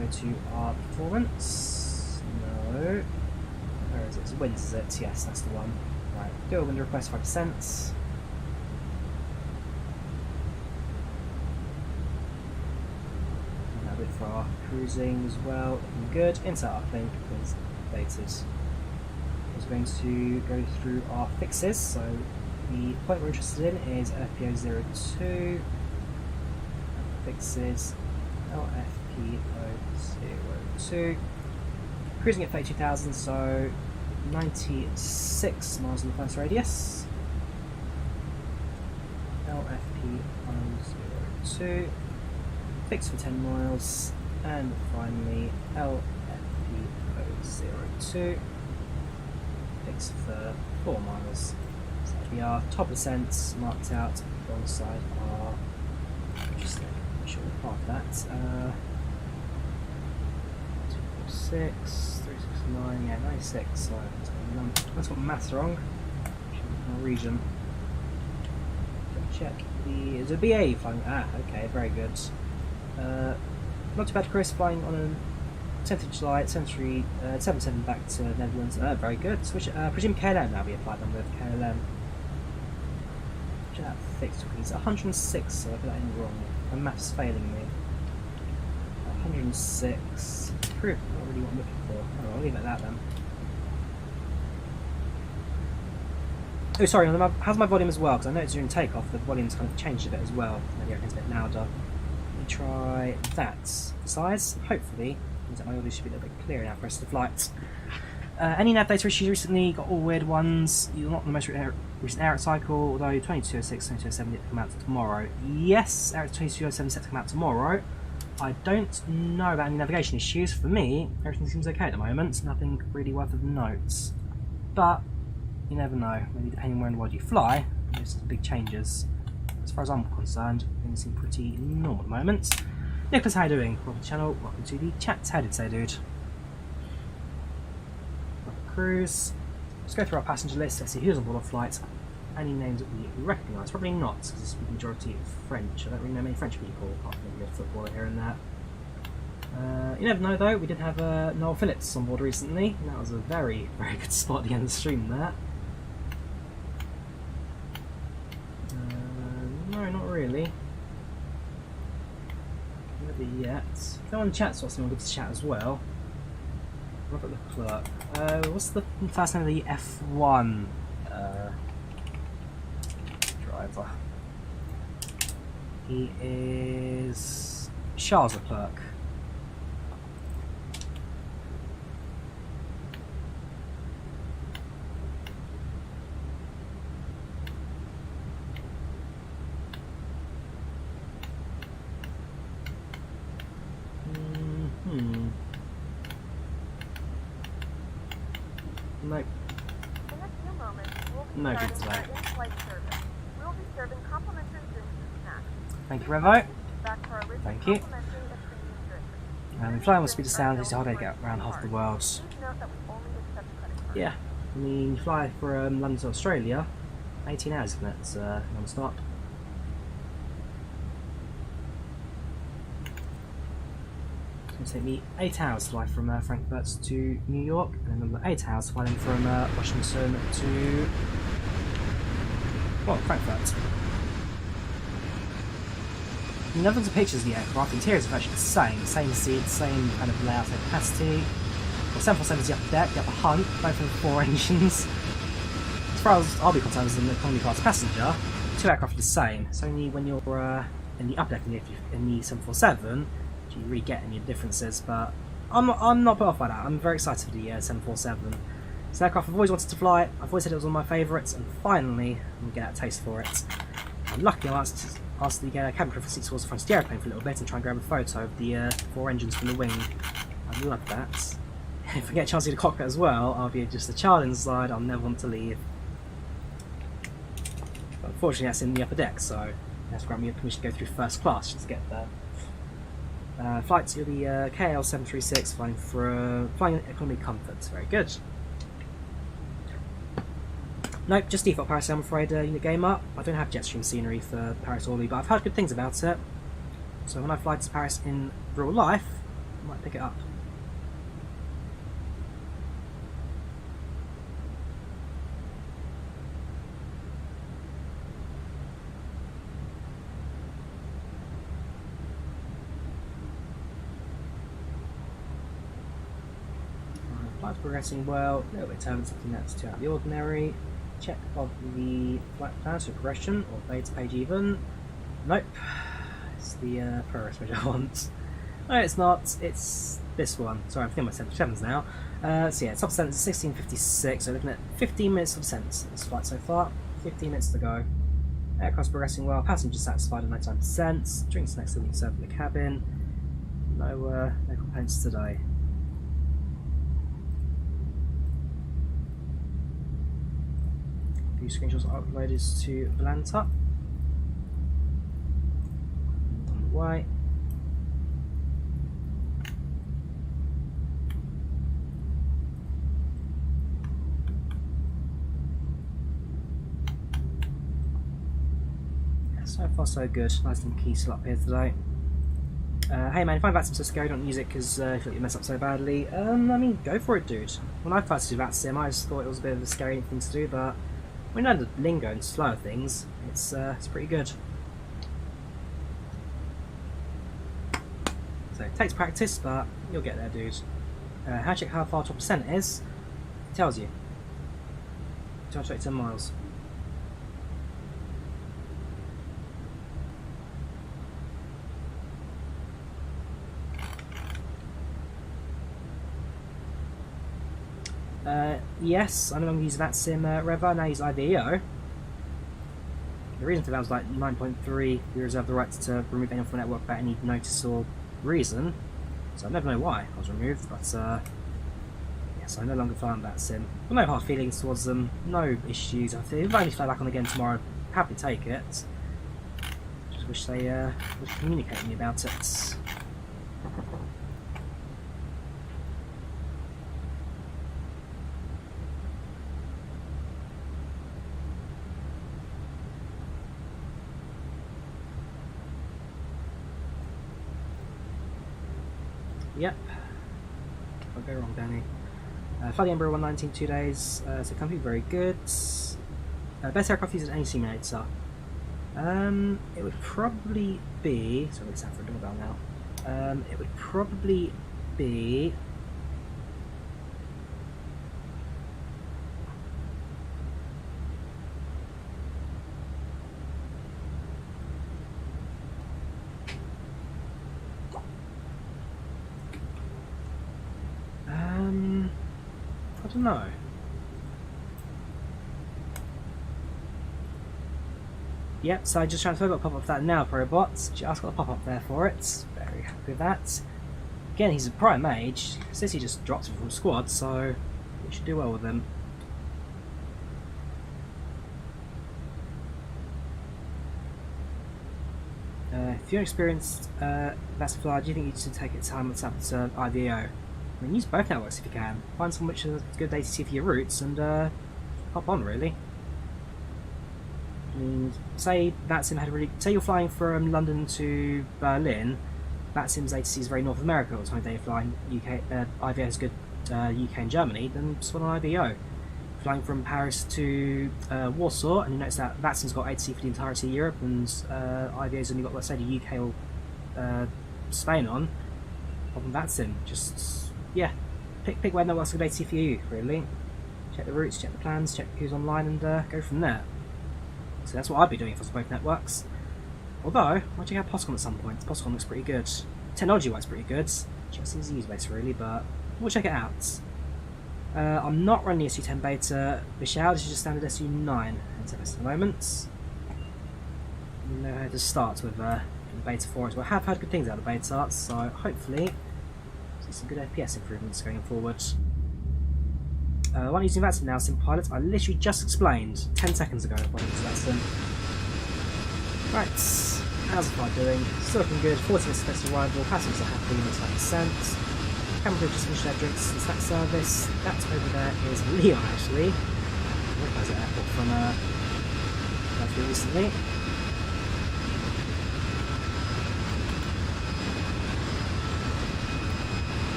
Let's go to our performance. No. Where is it? It's winds, is it? Yes, that's the one. Right, do a wind request 5%. A bit for our cruising as well. Looking good. Insert uplink is updated. I'm going to go through our fixes. So the point we're interested in is FPO02. Fixes LFPO02. Cruising at 32,000, so 96 miles in the flight radius. LFP002, fix for 10 miles, and finally LFP002, fix for 4 miles. So we are top ascents marked out alongside our, just make sure we're part of that, 246, 369, yeah, 96, so that's got maths wrong, Norwegian. Check the, is it BA flying? Ah, okay, very good. Not too bad, Chris, flying on a 10th of July, 77 back to Netherlands. Very good. Switch, presume KLM now be a flight number of KLM. Check that fixed, please. 106, so I put that in wrong. My maths failing me. 106. Proof, not really what I'm looking for. Oh, I'll leave it at that then. Oh, sorry, how's my volume as well? Because I noticed during takeoff the volume's kind of changed a bit as well. Maybe everything's a bit louder. Let me try that. The size, hopefully, means that my audio should be a little bit clearer now for the rest of the flight. Any nav data issues recently? Got all weird ones. You're not the most recent air cycle, although 2206, 2207 get to come out tomorrow. Yes, air 2207 set to come out tomorrow. I don't know about any navigation issues. For me, everything seems okay at the moment. Nothing really worth of note. But you never know, maybe depending on where in the world you fly, there's some big changes. As far as I'm concerned, things seem pretty normal at the moment. Nicholas, how are you doing? Welcome to the channel, welcome to the chat. How did say, dude? Cruise. Let's go through our passenger list, let's see who's on board our flight. Any names that we recognise? Probably not, because it's the majority of French. I don't really know many French people, apart from maybe a footballer here and there. You never know though, we did have Noel Phillips on board recently, and that was a very, very good spot at the end of the stream there. No, not really. Never yet. If anyone chats what's going to give us a chat as well. Robert the Clerk. What's the first name of the F1 driver? He is Charles the Clerk. Nope. In a few moments, we'll be No starting good today. our in-flight service. We'll be serving complimentary drinks and snacks. Thank you, Revo. Back to our list of Thank you. complimentary and premium drinks. And we fly on speed of sound, it's a holiday get around half the world. Please note that we only accept credit cards. Yeah, I mean, you fly from London to Australia, 18 hours, isn't it? It's non-stop. It's going to take me 8 hours to fly from Frankfurt to New York, and then another 8 hours flying from Washington to, well, Frankfurt. None of the pictures of the aircraft, the interiors are actually the same seats, same kind of layout, same capacity. Well, 747 is the upper deck, the upper hunt, both of 4 engines. As far as I'll be concerned as an economy class passenger, 2 aircraft are the same. It's only when you're in the upper deck in the 747 do you really get any differences, but I'm not put off by that. I'm very excited for the 747. It's an aircraft I've always wanted to fly, I've always said it was one of my favourites, and finally I'm going to get a taste for it. I'm lucky I asked the cabin crew for 6 towards the front of the airplane for a little bit and try and grab a photo of the 4 engines from the wing. I'd love that. If I get a chance to see the cockpit as well, I'll be just a child inside, I'll never want to leave. But unfortunately that's in the upper deck, so you have to grant me permission to go through first class just to get there. Flights, you'll be KL736 flying economy comfort. Very good. Nope, just default Paris, I'm afraid, unit gamer. I don't have jet stream scenery for Paris Orly, but I've heard good things about it. So when I fly to Paris in real life, I might pick it up. Flight's progressing well, a little bit of turbulence, something that's too out of the ordinary. Check of the flight plans for progression, or beta page even. Nope. It's the progress page I want. No, it's not. It's this one. Sorry, I'm thinking my 77s now. So yeah, top descent is 16:56, so looking at 15 minutes of descent this flight so far. 15 minutes to go. Aircraft's progressing well, passengers satisfied at 99%, drinks next to the served in the cabin. No complaints today. A few screenshots are uploaded to Volanta. On the way. So far so good. Nice and key still up here today. Hey man, if I VATSIM so scary, don't use it because you feel like you mess up so badly. I mean, go for it, dude. When I first did VATSIM, I just thought it was a bit of a scary thing to do, but when you know the lingo and slower things, it's pretty good. So it takes practice, but you'll get there, dude. How to check how far 12% is? It tells you. 210 miles. Yes, I no longer use VATSIM Revo, I now use IVAO. The reason for that was like 9.3, we reserve the right to remove anyone from the network without any notice or reason. So I never know why I was removed, but yes, I no longer fly on VATSIM. Well, no hard feelings towards them, no issues. If I only fly back on again tomorrow, happy to take it. Just wish they would communicate with me about it. Yep. I'll go wrong, Danny. Fly the Embraer 119 2 days. So company very good. Best aircraft used in any simulator. It would probably be. Sorry, it's out for a doorbell now. It would probably be. I don't know. Yep, so I just transferred a pop-up for that now, Probot. Just got a pop-up there for it. Very happy with that. Again, he's a prime age. Says he just dropped him from squad, so we should do well with him. If you're experienced, that's fly. Do you think you should take it time what's up to IVAO? I mean, use both networks if you can. Find someone which is a good data for your routes and hop on, really. I mean, say VATSIM had really. Say you're flying from London to Berlin. VATSIM's ATC is very North America, or time they're flying UK. IVAO is good UK and Germany. Then just on IVAO. Flying from Paris to Warsaw, and you notice that VATSIM's got ATC for the entirety of Europe, and IVAO's only got, let's say, the UK or Spain on. Hop on VATSIM. Just. Yeah, pick where network's a good ATC for you, really. Check the routes, check the plans, check who's online, and go from there. So that's what I'd be doing if I was both networks. Although, I might check out Postcon at some point. Postcon looks pretty good. Technology-wise, pretty good. Just easy use base, really, but we'll check it out. I'm not running the SU10 beta. Vishal, this is just standard SU9 MSFS at the moment. You know how to start with the beta 4 as well. I have heard good things out of the beta, so hopefully some good FPS improvements going forward. One using VATSIM now, SimPilot. I literally just explained 10 seconds ago what it was VATSIM. Right, how's the flight doing? Still looking good. 40 minutes expected arrival. Passengers are happy. 99%. GamingPro just finished their drinks and snack service. That over there is Leon, actually. I recognised that airport from a few recently.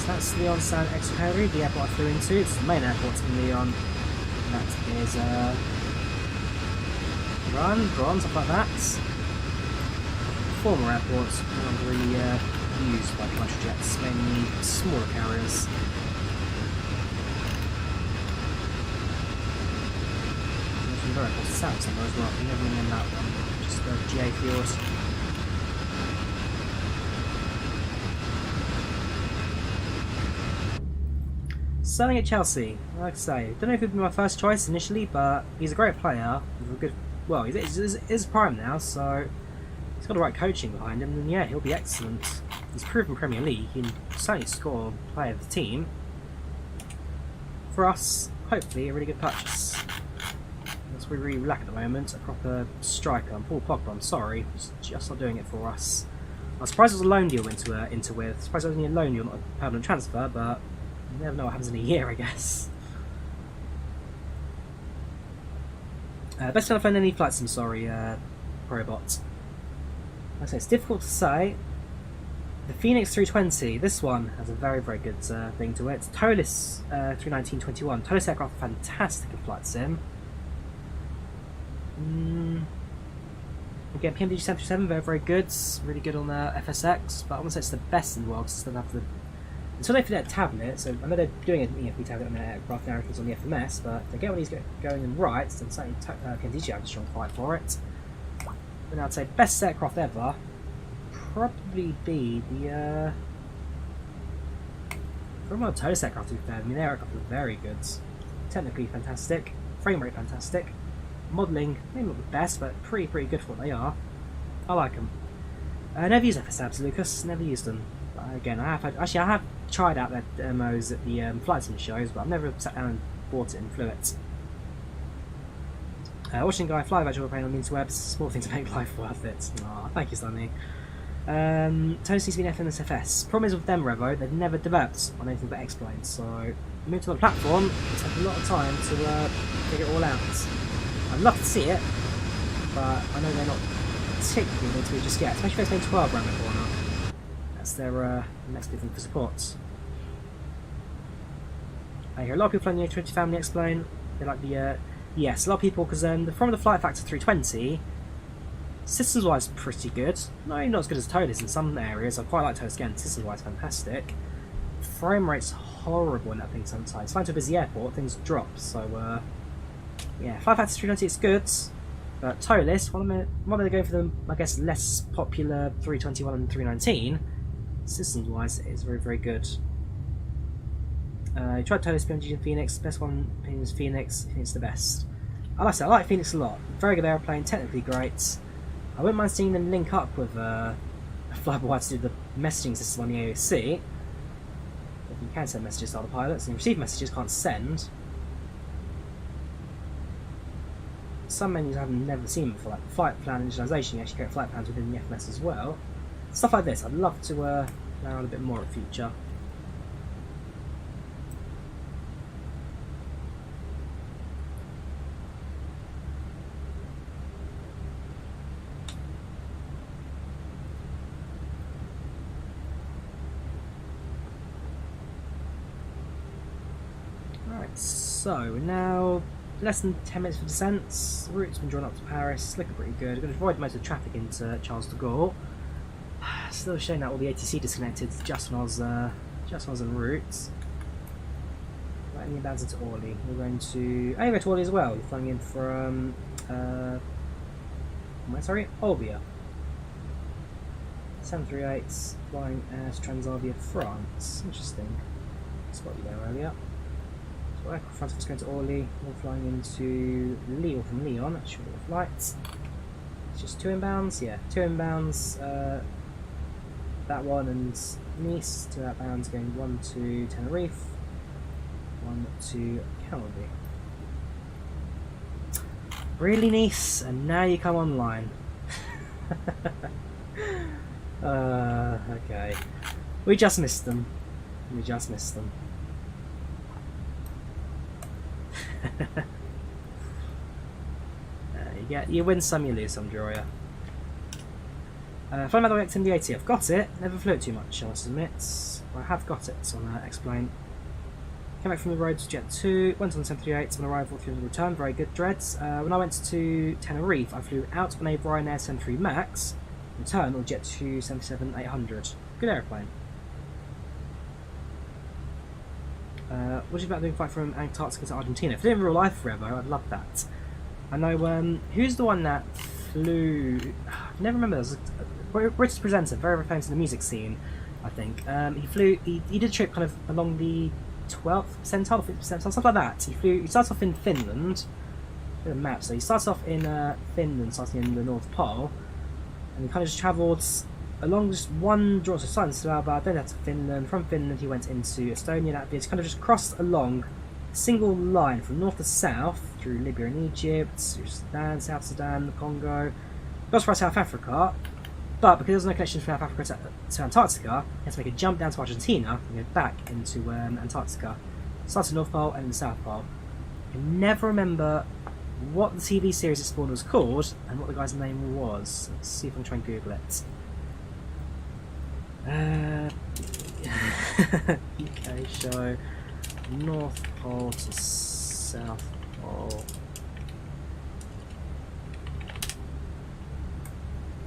That's Leon San Exupéry, the airport I flew into. It's the main airport in Leon. That is Bron, stuff like that. Former airports, no longer really used by commercial jets, mainly smaller carriers. There's another airport south somewhere as well. You never remember that one. Just GA Fjord. Selling at Chelsea, like I say, don't know if it'd be my first choice initially, but he's a great player with a good well, he's prime now, so he's got the right coaching behind him, and yeah, he'll be excellent. He's proven Premier League, he can certainly score player of the team. For us, hopefully, a really good purchase. That's what we really lack at the moment, a proper striker. And Paul Pogba, I'm sorry, he's just not doing it for us. I was surprised it was a loan deal went into with. Surprised it was only a loan deal, not a permanent transfer, but you never know what happens in a year, I guess. Best telephone any flight sim, sorry, Probot. Like I say, it's difficult to say. The Fenix 320, this one has a very, very good thing to it. Tolis 319-21. Tolis aircraft, fantastic in flight sim. Again, PMDG 737, very, very good. Really good on FSX, but I wouldn't say it's the best in the world because they have the. Until they fit that tablet, so I know they're doing an EFB tablet on their aircraft narratives on the FMS, but if they get one of these going in right, then certainly PMDG have a strong fight for it. But I'd say best aircraft ever. Probably be the from a Tolis aircraft, to be fair. I mean, their aircraft are very good, technically fantastic, frame rate fantastic, modelling maybe not the best, but pretty good for what they are. I like them. Never used FSABs, Lucas. Never used them. But again, I have tried out their demos at the flight sim shows, but I've never sat down and bought it and flew it. Watching a guy fly virtual plane on the interwebs, small things to make life worth it. Aw, thank you, Stanley. Toast needs to be an FMSFS. Problem is with them, Revo, they've never developed on anything but X-Planes, so move to the platform, it takes a lot of time to figure it all out. I'd love to see it, but I know they're not particularly going to be just yet, especially if they're 12 around the corner. That's their next big thing for support. I hear a lot of people flying the A320 family X-Plane. They like the, yes, a lot of people, because from the Flight Factor 320, systems-wise, pretty good. No, not as good as Tolis in some areas. I quite like Tolis again. Systems-wise, fantastic. Frame rate's horrible in that thing sometimes. Flying to a busy airport, things drop. So, yeah, Flight Factor 320 is good. But Tolis, why don't they go for the, I guess, less popular 321 and 319? Systems-wise, it is very, very good. You tried Tolis, PMG and Fenix. Best one is Fenix. I think it's the best. I like Fenix a lot. Very good airplane, technically great. I wouldn't mind seeing them link up with Flyby to do the messaging system on the AOC. If you can send messages to other pilots, and you receive messages, can't send. Some menus I've never seen before, like flight plan initialization, you actually create flight plans within the FMS as well. Stuff like this, I'd love to learn a bit more in the future. So, we're now less than 10 minutes for descent. The route's been drawn up to Paris, looking pretty good. We're going to avoid most of the traffic into Charles de Gaulle. Still showing that all the ATC disconnected just when I was en route. Right, and inbounds into Orly. We're going to. Oh, you're to Orly as well. You're flying in from. Sorry? Olbia. 738s flying as Transavia France. Interesting. Spotted you there earlier. Front is going to Orly, we're flying into Lyon from Lyon, short little flight. It's just 2 inbounds, yeah, 2 inbounds, that one and Nice, 2 outbounds going 1 to Tenerife, 1 to Calvi. Really, Nice, and now you come online. Okay. We just missed them. You win some, you lose some, Drawyah. Flying by the way, XMD80, I've got it. Never flew it too much, I must admit. Well, I have got it on X-Plane. Came back from the road to Jet 2, went on the 738 on arrival through the return, very good dreads. When I went to Tenerife, I flew out on a Ryanair 73 Max, return on Jet 2 77-800. Good aeroplane. What do you about doing flight from Antarctica to Argentina? If they did in real life forever, I'd love that. I know, who's the one that flew... I never remember, there was a British presenter, very, very famous in the music scene, I think. He did a trip kind of along the 12th percentile, 50th percentile, something like that. He started off in Finland, bit of a map. So he starts off in Finland, starting in the North Pole, and he kind of just travelled along just one draw, so starting in Svalbard, then out to Finland. From Finland he went into Estonia, Latvia. He's kind of just crossed along a single line from north to south through Libya and Egypt, through Sudan, South Sudan, the Congo, goes for South Africa, but because there's no connection from South Africa to Antarctica, he has to make a jump down to Argentina and go back into Antarctica. Starts at North Pole and the South Pole. I can never remember what the TV series it spawned was called and what the guy's name was. Let's see if I can try and Google it. UK show North Pole to South Pole.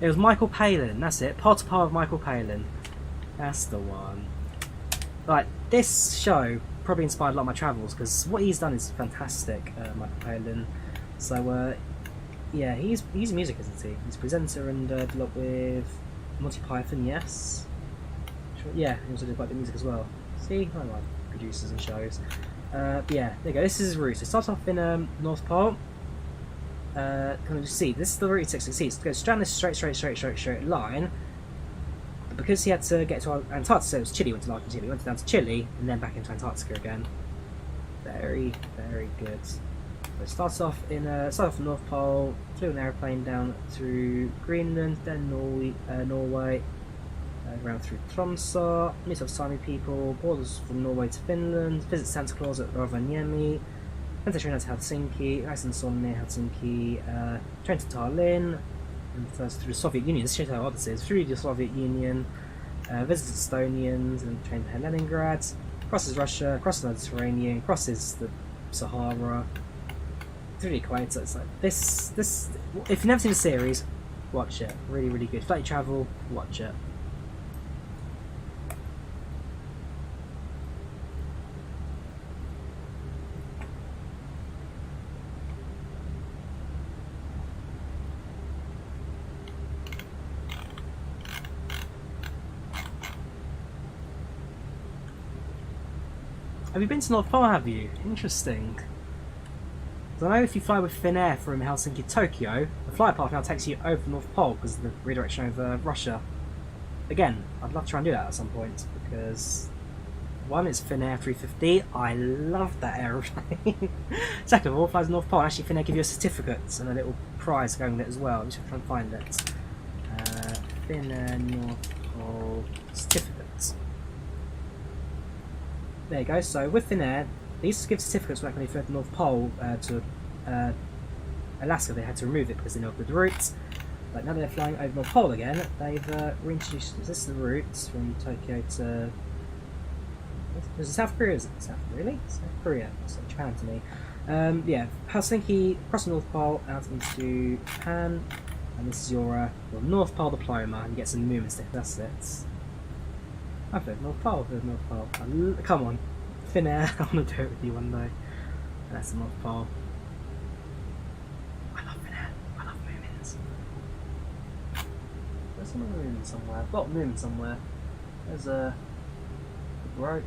It was Michael Palin, that's it. Pole to Pole of Michael Palin. That's the one. Right, this show probably inspired a lot of my travels because what he's done is fantastic, Michael Palin. So, yeah, he's music, isn't he? He's a presenter and did a lot with Monty Python, yes. Sure, yeah, he also did quite a bit of music as well. See, I like producers and shows. But yeah, there you go. This is his route. So it starts off in North Pole. Kind of just see, this is the route he takes to see. It goes straight down this straight line. But because he had to get to Antarctica, so it was Chile, went to Argentina, he went down to Chile and then back into Antarctica again. Very, very good. So it starts off in North Pole, flew an aeroplane down through Greenland, then Norway, around through Tromsø, meets up Sami people, borders from Norway to Finland, visits Santa Claus at Rovaniemi, then to train out to Helsinki, Iceland near Helsinki, train to Tallinn, and first through the Soviet Union. This shows how odd this is. Through the Soviet Union, visits Estonians, and trained to Leningrad, crosses Russia, crosses the Mediterranean, crosses the Sahara, through the equator. It's like this. If you've never seen the series, watch it. Really, really good. If you like travel, watch it. Have you been to North Pole, have you? Interesting. So I know if you fly with Finnair from Helsinki to Tokyo, the flight path now takes you over the North Pole because of the redirection over Russia. Again, I'd love to try and do that at some point because one, it's Finnair 350. I love that aeroplane. Second of all, it flies to North Pole and actually Finnair give you a certificate and a little prize going with it as well. I'm just going to try and find it. Finnair North Pole certificate. There you go. So with Finnair, they used to give certificates back when they flew to the North Pole to Alaska. They had to remove it because they know the route. But now that they're flying over North Pole again, they've reintroduced. Is this the route from Tokyo to? Was it South Korea? Is it South Korea? It's like Japan to me. Yeah, Helsinki, across the North Pole, out into Japan, and this is your North Pole diploma. And you get some movement stick. That's it. I've heard North Pole, come on, Finnair, I want to do it with you one day. That's the North Pole. I love Finnair, I love movements. There's some movement somewhere, I've got movement somewhere. There's a broke.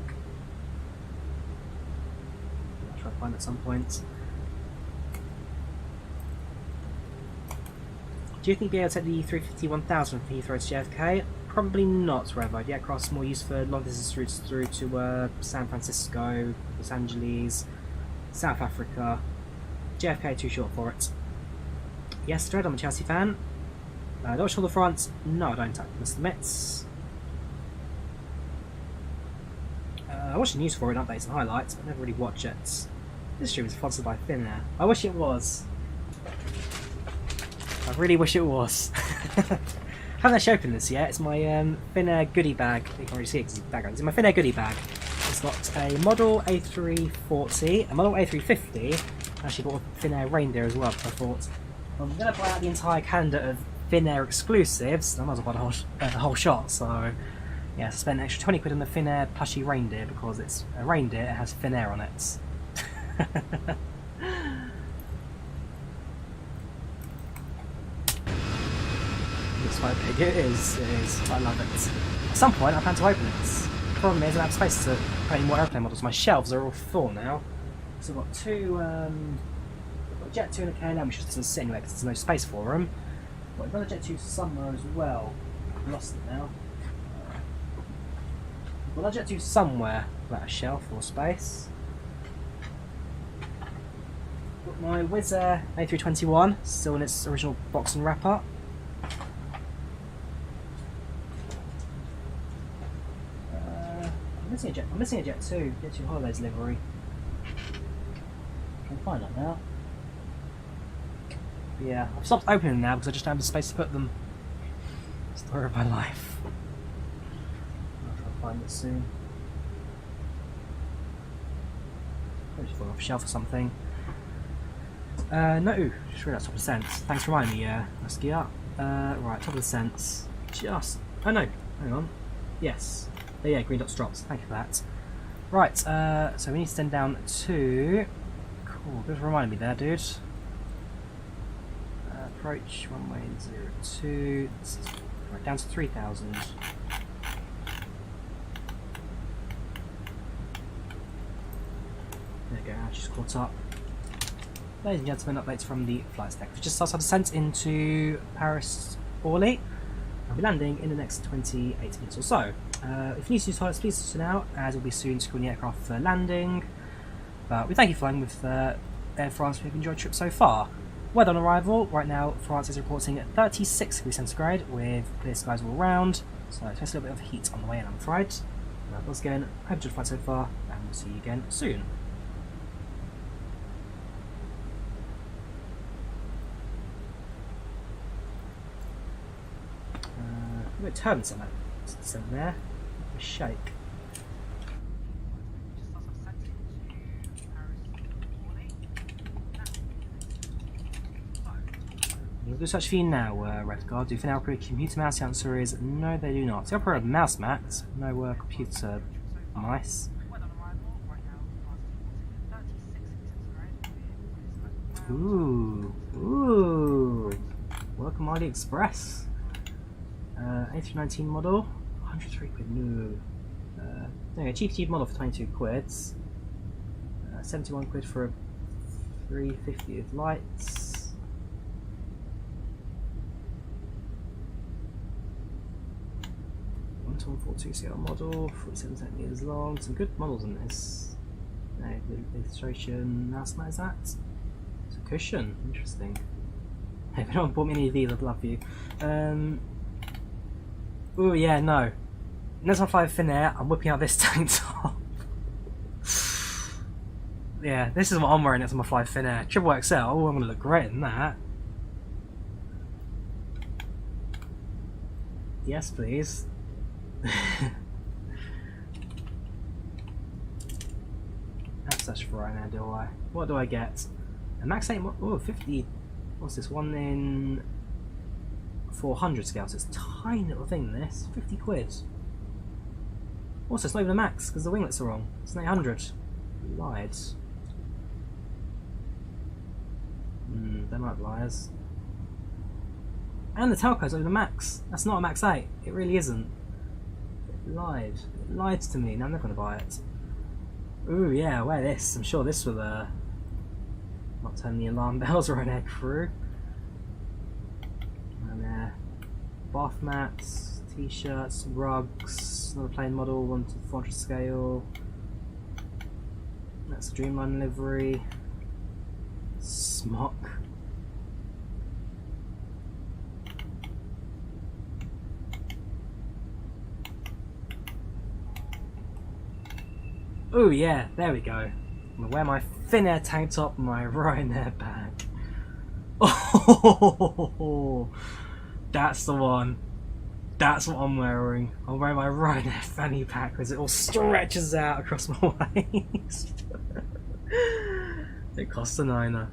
I'll try to find it at some point. Do you think you'll be able to take the 350-1000 from Heathrow to JFK? Probably not, Revo. The aircraft's more used for long distance routes through to San Francisco, Los Angeles, South Africa. JFK too short for it. Yes, Dread, I'm a Chelsea fan. Don't watch Tour de France? No, I don't, I must admit. I watch the news for it, updates and highlights, but I never really watch it. This stream is sponsored by Finnair. I wish it was. I really wish it was. I haven't actually opened this yet. It's my Finnair goodie bag. You can't really see it because it's background. It's my Finnair goodie bag. It's got a model A340, a model A350. I actually bought a Finnair reindeer as well. I thought I'm going to buy out the entire calendar of Finnair exclusives. I might as well buy the whole shot. So yeah, I spent an extra 20 quid on the Finnair plushy reindeer because it's a reindeer. It has Finnair on it. It's quite big. It is. I love it. At some point I plan to open it. The problem is I don't have space to put any more airplane models. My shelves are all full now. So I've got got Jet 2 and a KLM, which just doesn't sit anywhere because there's no space for them. But I've got a Jet 2 somewhere as well. I've lost it now. Well, I'll Jet 2 somewhere without a shelf or space. Got my Wizz Air A321, still in its original box and wrapper. I'm missing a Jet 2, Jet 2 Holidays livery. I can find that now. But yeah, I've stopped opening them now because I just don't have the space to put them. Story of my life. I'll try to find it soon. I'll just fall off a shelf or something. No, just realised top of the cents. Thanks for reminding me, let's get up. Right, top of the cents. Just. Oh no, hang on. Yes. Oh yeah, green dots drops. Thank you for that. Right, so we need to send down to. Cool, just reminded me there, dude. Approach runway 02. Right, down to 3,000. There we go, I just caught up. Ladies and gentlemen, updates from the flight deck. We just started descent into Paris Orly. I'll be landing in the next 28 minutes or so. If you need to use toilets, please do so now, as we'll be soon screening the aircraft for landing. But we thank you for flying with Air France. We hope you enjoyed the trip so far. Weather on arrival, right now France is reporting at 36 degrees centigrade with clear skies all around, so it's just a little bit of heat on the way in, I'm afraid. Once again, hope you enjoyed the flight so far, and we'll see you again soon. A bit of turbulence on that descent there. A shake. We'll do such for you now, Redguard. Do Finnair operate a computer mouse? The answer is no, they do not. They operate a mouse mat, no computer mice. Ooh, ooh. Welcome AliExpress. A319 model, 103 quid. No. Anyway, cheap model for 22 quid. 71 quid for a 350 with lights. One 42 scale model, 47 centimeters long. Some good models in this. No, the illustration mouse mat is that. It's a cushion. Interesting. Hey, if anyone bought me any of these, I'd love you. Ooh, yeah, no. Next time I fly with Finnair, I'm whipping out this tank top. Yeah, this is what I'm wearing next time I fly with Finnair. Triple XL, oh, I'm going to look great in that. Yes, please. That's such for right now, do I? What do I get? A max 8, oh, 50. What's this? One in 400 scale, so it's a tiny little thing, this. 50 quid. Also, it's not even a max, because the winglets are wrong. It's an 800. Lied. They're like liars. And the tailco's not even a max. That's not a max 8. It really isn't. It lied. It lied to me. Now I'm never going to buy it. Ooh, yeah, wear this. I'm sure this will not turn the alarm bells or an air crew. And bath mats, t-shirts, rugs, another plane model, 1 to 400 scale. That's a Dreamline livery. Smock. Oh yeah, there we go. I'm gonna wear my Finnair tank top and my Ryanair bag. Oh, that's the one. That's what I'm wearing. I'm wearing my Ryanair fanny pack because it all stretches out across my waist. It costs a niner.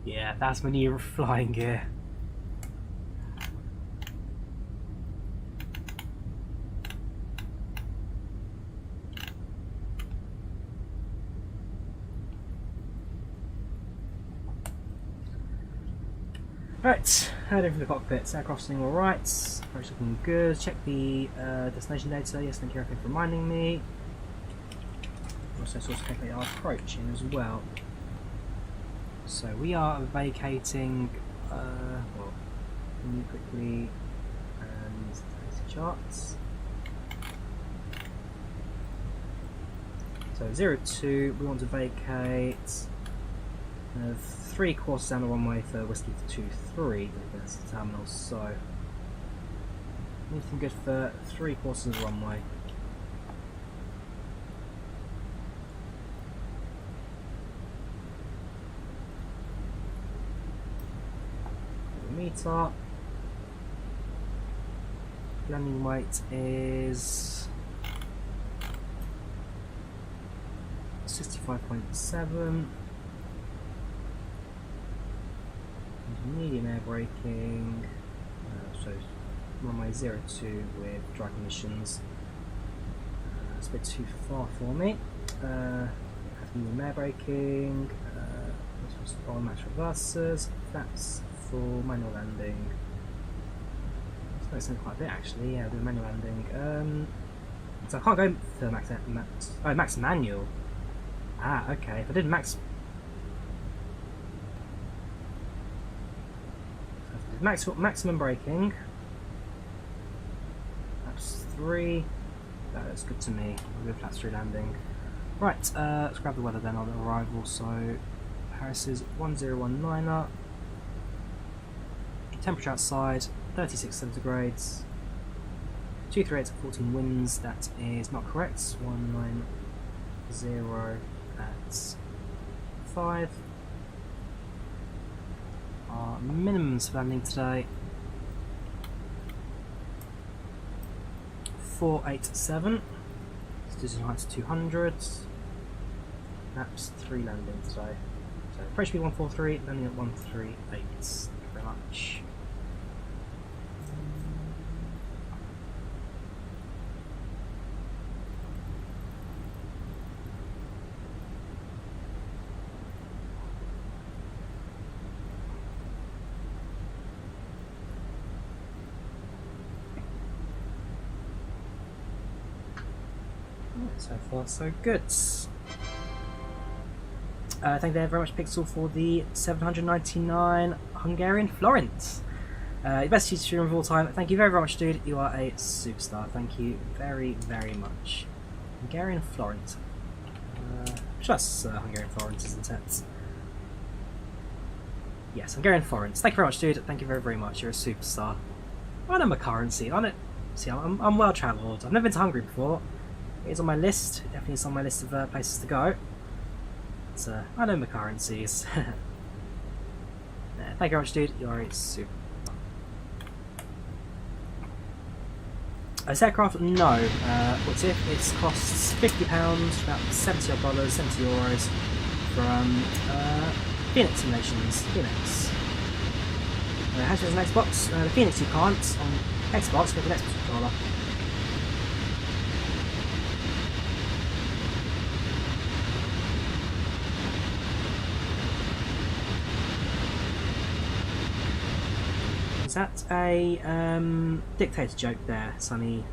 Yeah, that's my new flying gear. Right, head over to the cockpit. Aircraft's doing alright. Approach looking good. Check the destination data. Yes, thank you for reminding me. Also, calculate our approach in as well. So we are vacating, well, can you quickly, and taxi charts. So 02, we want to vacate 3 quarters down the runway for Whiskey 23, that's the terminal, so anything good for 3 quarters of the runway. Meter. Landing weight is 65.7. Medium air braking. So runway 02 with dry conditions. It's a bit too far for me. Have medium air braking. On match reversers. Flaps. For manual landing. It's quite a bit actually, yeah, with manual landing. So I can't go for max manual. Ah, okay. If I did maximum braking, that's 3. That's good to me. We'll do flaps through landing. Right, let's grab the weather then on arrival. So Paris is 1019er. Temperature outside 36 centigrades, 238 to 14 winds. That is not correct. 190 at 5. Our minimums for landing today 487. Decision height to 200. Maps 3 landing today. So approach speed 143, landing at 138. Thank you very much. So far, so good. Thank you very much, Pixel, for the 799 Hungarian Florins. Your best YouTube streamer of all time. Thank you very, very much, dude. You are a superstar. Thank you very, very much. Hungarian Florins. Just Hungarian Florins, isn't it? Yes, Hungarian Florins. Thank you very much, dude. Thank you very, very much. You're a superstar. I know my currency. I know. See, I'm well travelled. I've never been to Hungary before. It's on my list. It definitely is on my list of places to go. So I know my currencies. Thank you very much, dude. You're a super. This aircraft, no. What's it? It costs £50, about $70 odd, 70 euros from Fenix Simulations. Fenix. Has it as an Xbox? The Fenix you can't on Xbox, but the Xbox controller. Is that a dictator joke there, Sonny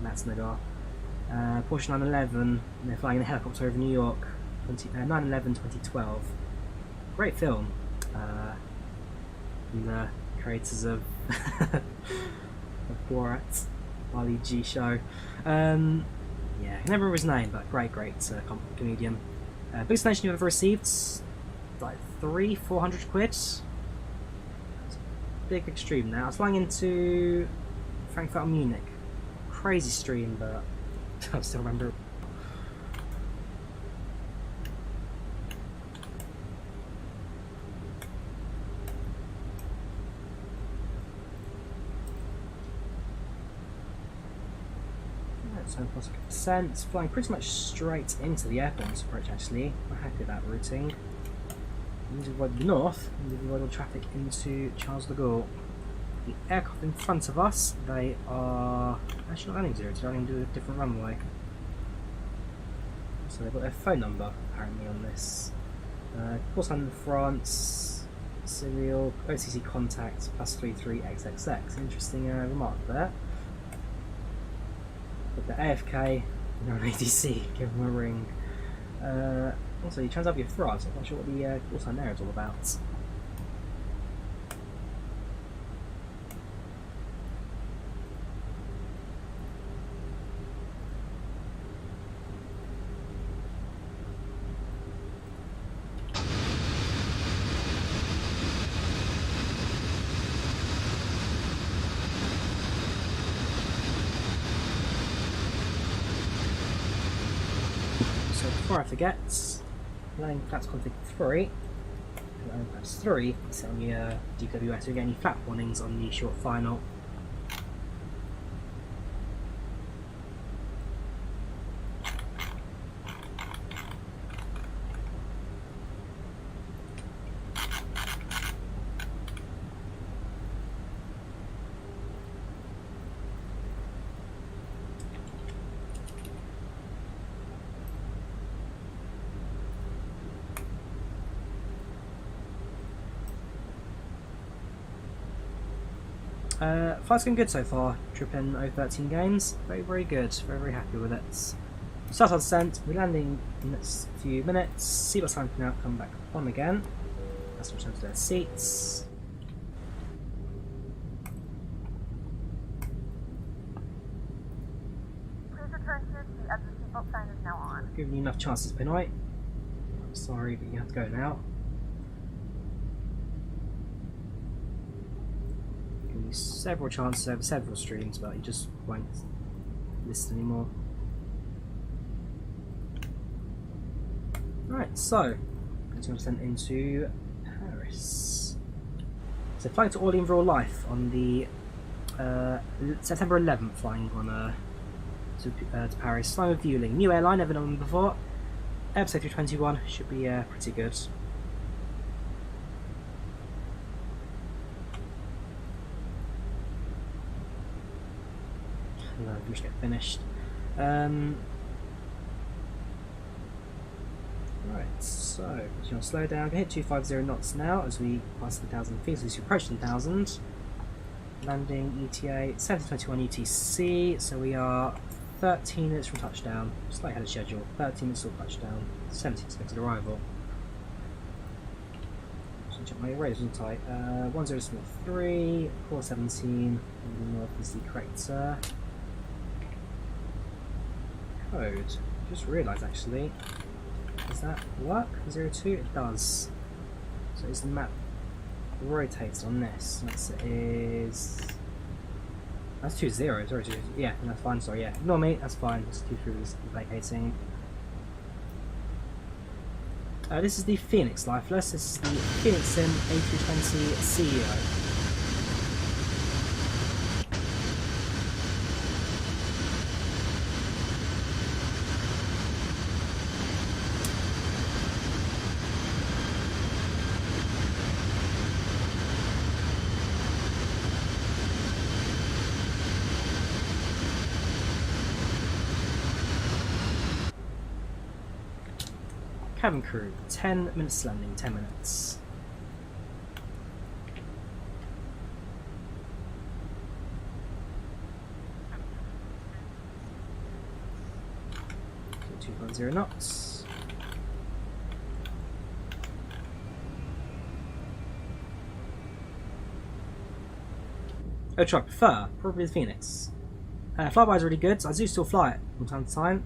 Matsnagar? Porsche 911, they're flying in a helicopter over New York, 9/11/2012. Great film. And the creators of Borat, Ali G show. Yeah, I can never remember his name, but great comedian. Biggest donation you've ever received? Like 300-400 quid. Big extreme now. I was flying into Frankfurt and Munich. Crazy stream, but I still remember. So plus %. Flying pretty much straight into the airport approach actually. I'm happy with that routing. Moving avoid the north, and avoid all traffic into Charles de Gaulle. The aircraft in front of us, they are actually not landing 0, they're landing to a different runway. So they've got their phone number apparently on this. Course landing in France, serial, OCC contact, +33XXX. Interesting remark there. But the AFK, no ADC, give them a ring. Also, you turns out your thrust. I'm not sure what the call sign there is all about. So before I forget, landing flaps config 3. Landing flaps 3 set on your DWS. You get any flap warnings on the short final. Flight's going good so far. Tripping 013 games. Very, very good. Very, very happy with it. Start our descent. We're landing in the next few minutes. See what's happening now. Come back on again. Let's return to their seats. Please return to your seat as the seatbelt sign is now on. I've given you enough chances, Pinoy. I'm sorry, but you have to go now. Several chances over several streams, but you just won't listen anymore. Right, so let's go into Paris. So flying to Orly in real life on the September 11th, flying on to Paris. Flying with Vueling, new airline, never known before. Airbus A321 should be pretty good. No, we should get finished. Right, so you want to slow down. We hit 250 knots now as we pass the 1,000 feet, so we approach the 1,000. Landing ETA 1721 UTC, so we are 13 minutes from touchdown. Slightly ahead of schedule. 13 minutes till touchdown. 17 expected arrival. So check my radars on tight. 10.3, 417. North is the correct code. Just realised actually. Does that work? 02? It does. So is the map rotates on this? That's 20. Sorry, yeah, that's fine. Sorry, yeah. Ignore me. That's fine. Just 23 is vacating. This is the Fenix Lifeless. This is the Fenix Sim A320 CEO. Cabin crew, 10 minutes landing, 10 minutes. So 250 knots. Which I prefer, probably the Phoenix. Flyby is really good, so I do still fly it from time to time.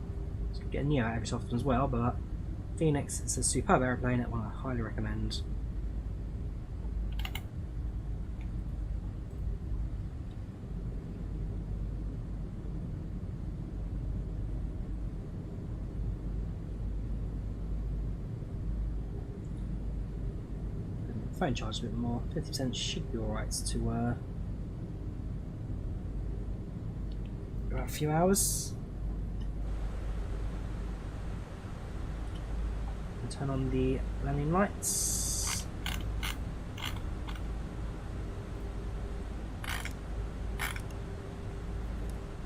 So get a Neo every so often as well, but Phoenix is a superb aeroplane, it's one I highly recommend. Phone charge a bit more, 50% should be alright to about a few hours. Turn on the landing lights.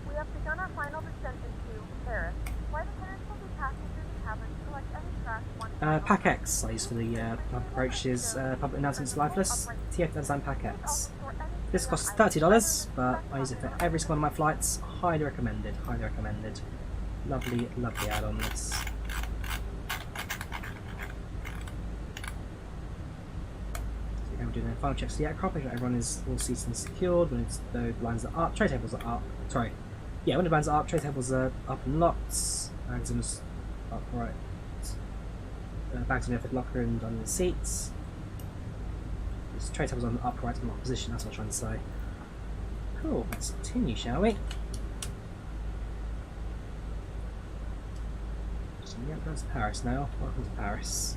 We have begun our final descent into Paris. Flight attendants will be passing through the cabin to collect any trash once. Pack X I use for the public approaches, public announcements lifeless. TF design Pack X. This costs $30, but I use it for every single one of my flights. Highly recommended. Highly recommended. Lovely, lovely add-on this. we're doing the final checks of the aircraft, make sure everyone is all seated and secured, when the blinds are up, tray tables are up, sorry, yeah, when the blinds are up, tray tables are up and locked, magazines upright, bags in the overhead locker and under the seats. This tray tables on the upright and locked position, that's what I'm trying to say. Cool, let's continue, shall we? So yeah, we're going to Paris now. Welcome to Paris.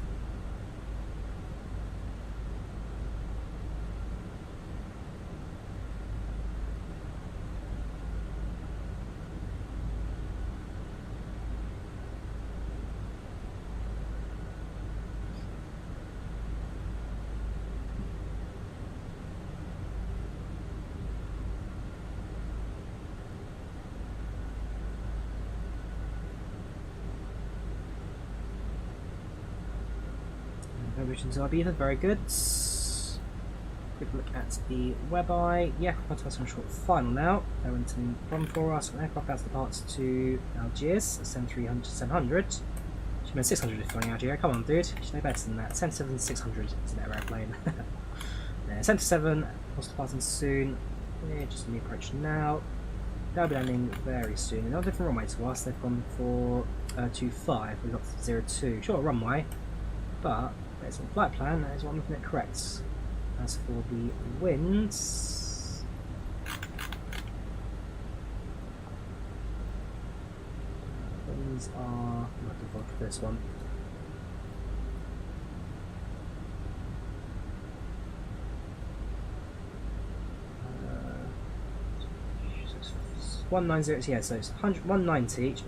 Visions are either very good. Quick look at the WebEye. Yeah, contact on short final now. They're entering from for us. Aircraft out departs to Algiers, 7300 to 700. She meant 600 if flying Algiers. Come on, dude. She's no better than that. 77 600 is their airplane. 77, was departing soon. We're just in the approach now. They'll be landing very soon. Another different runway to us. They've gone for 25. We've got 02. Sure, runway, but based on the flight plan, that is what I'm looking at correct. As for the winds, winds are not default for this one. So 190, yeah, so it's 190 each.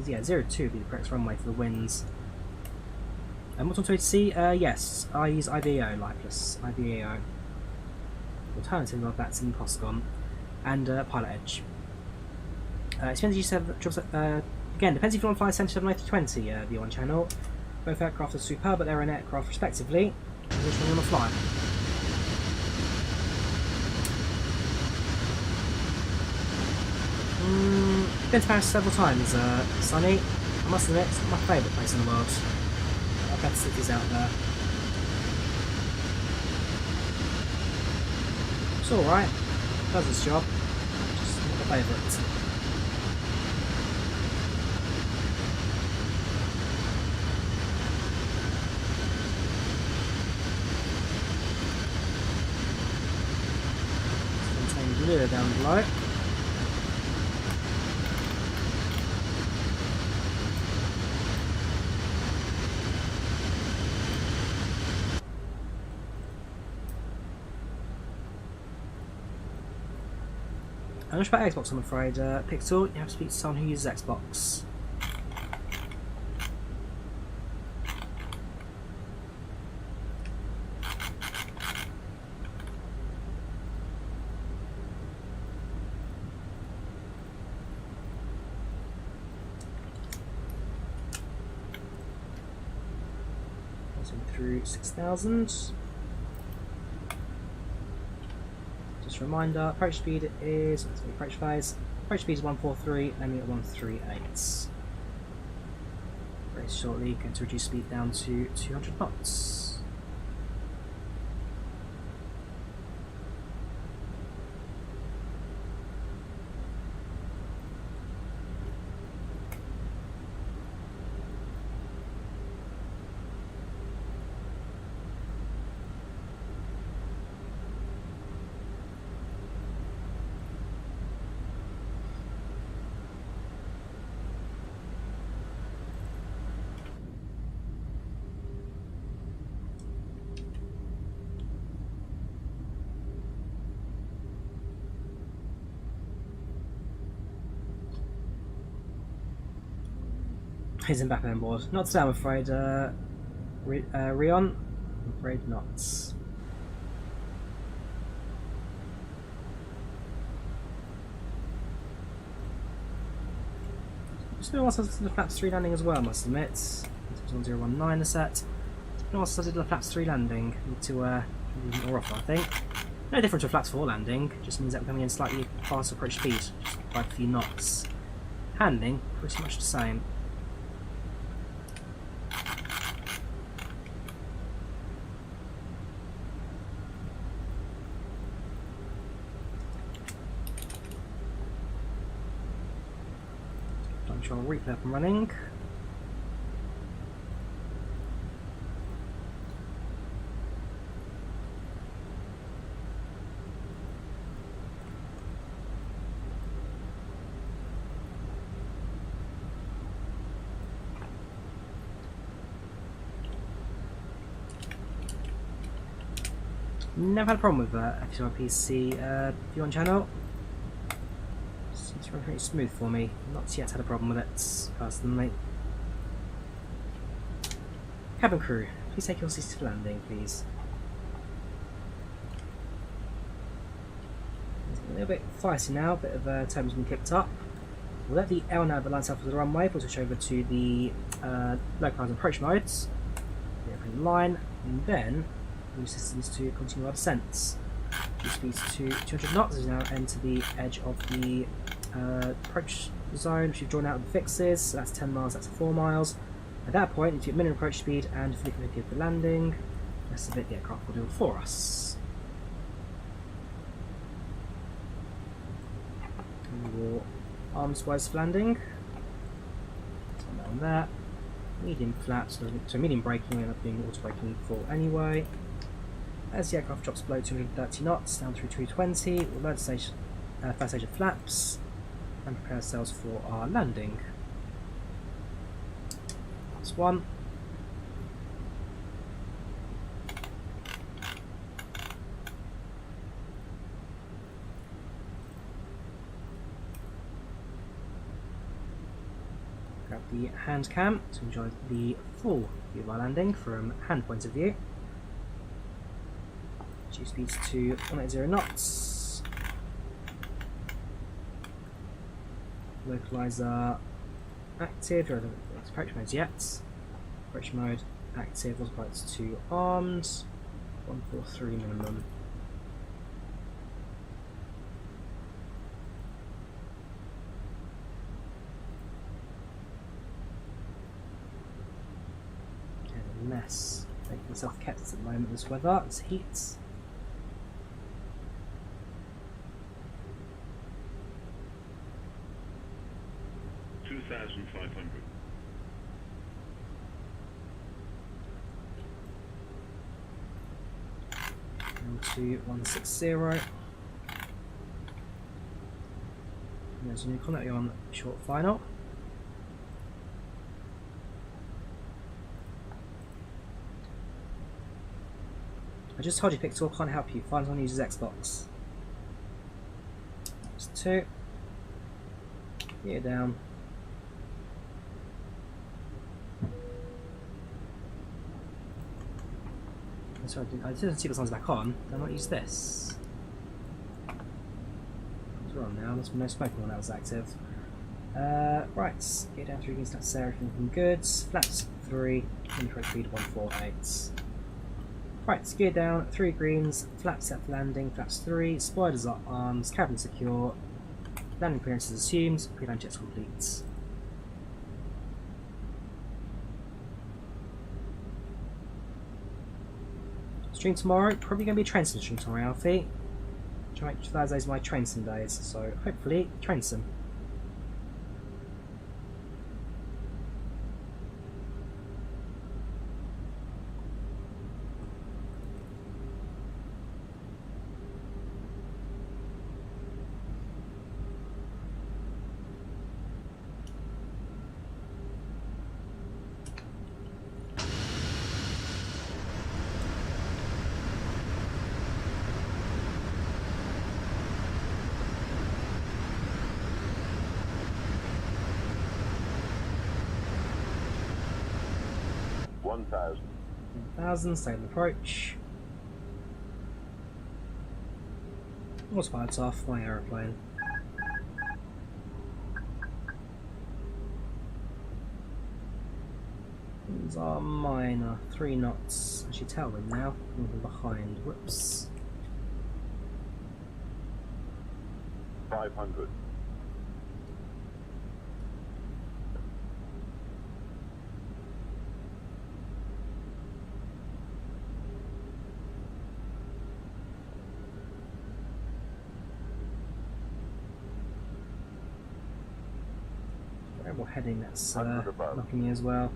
Yeah, 02 would be the correct runway for the winds. And what's on to see? Yes, I use IVAO, Lifeless, IVAO. Alternative of that's in Postcon, and Pilot Edge. It depends if you again, depends if you want to fly 77-80-20, the on channel. Both aircraft are superb, but they're an aircraft respectively. Which one you want to fly? Been to Paris several times, Sonny. I must admit, it's not my favourite place in the world. Better cities out there. It's alright, does its job, just not my favourite. Contain blue down below. I'm not about Xbox, I'm afraid. Pixel, you have to speak to someone who uses Xbox. Through 6,000. Just a reminder, approach speed is, approach phase, approach speed is 143, landing at 138. Very shortly, going to reduce speed down to 200 knots. He's in back on board. Not today, I'm afraid. Rion? I'm afraid not. Still also did the flaps 3 landing as well, I must admit. It was on 019 the set. Still also did the flaps 3 landing. Need to be more off, I think. No different to a flaps 4 landing, just means that we're coming in slightly faster approach speed, just by a few knots. Handling, pretty much the same. FlightControlReplay up and running. Never had a problem with FCRPC view on channel. Seems to run pretty smooth for me. Not yet had a problem with it personally. Cabin crew, please take your seats for landing, please. It's a little bit feisty now, a bit of tone's been kicked up. We'll let the L nav align itself with the runway, we'll switch over to the localised approach modes. The line, and then use systems to continue our descents. Speeds to 200 knots as we now enter the edge of the approach zone, which we've drawn out of the fixes. So that's 10 miles, that's 4 miles. At that point, you get minimum approach speed and fully configured for landing. The rest of it the aircraft will do for us. Your arms wise for landing. Turn that on there. Medium flat, so medium braking will end up being auto braking full anyway. As the aircraft drops below 230 knots, down through 220, we'll load stage, first stage of flaps and prepare ourselves for our landing. That's one. Grab the hand cam to enjoy the full view of our landing from hand point of view. Speeds to 180 knots. Localizer active. There are no approach modes yet. Approach mode active. Autopilots to armed. 143 minimum. Okay, a mess. Making myself kept at the moment. This weather. It's heat. 2,500. And to 160. There's a new contact on short final. I just told you Pixel can't help you. Find someone who uses Xbox. That's 2. Gear down. Sorry, I didn't see the signs back on. Did I not use this? It's on now. There's no smoking when that was active. Right, gear down 3 greens, that's everything looking good. Flaps 3, approach speed 148. Right, gear down 3 greens, flaps set for landing, flaps 3, spoilers are arms, cabin secure, landing clearance is assumed, pre-land checks complete. Stream tomorrow, probably going to be a train sim stream tomorrow, Alfie. Try to make Thursdays my train sim days, so hopefully train sim. $1,000. 1,000, stay approach. Autopilot's off, my aeroplane. These are minor, 3 knots. Actually, tailwind now, moving behind. Whoops. 500. Terrible heading that's knocking me as well.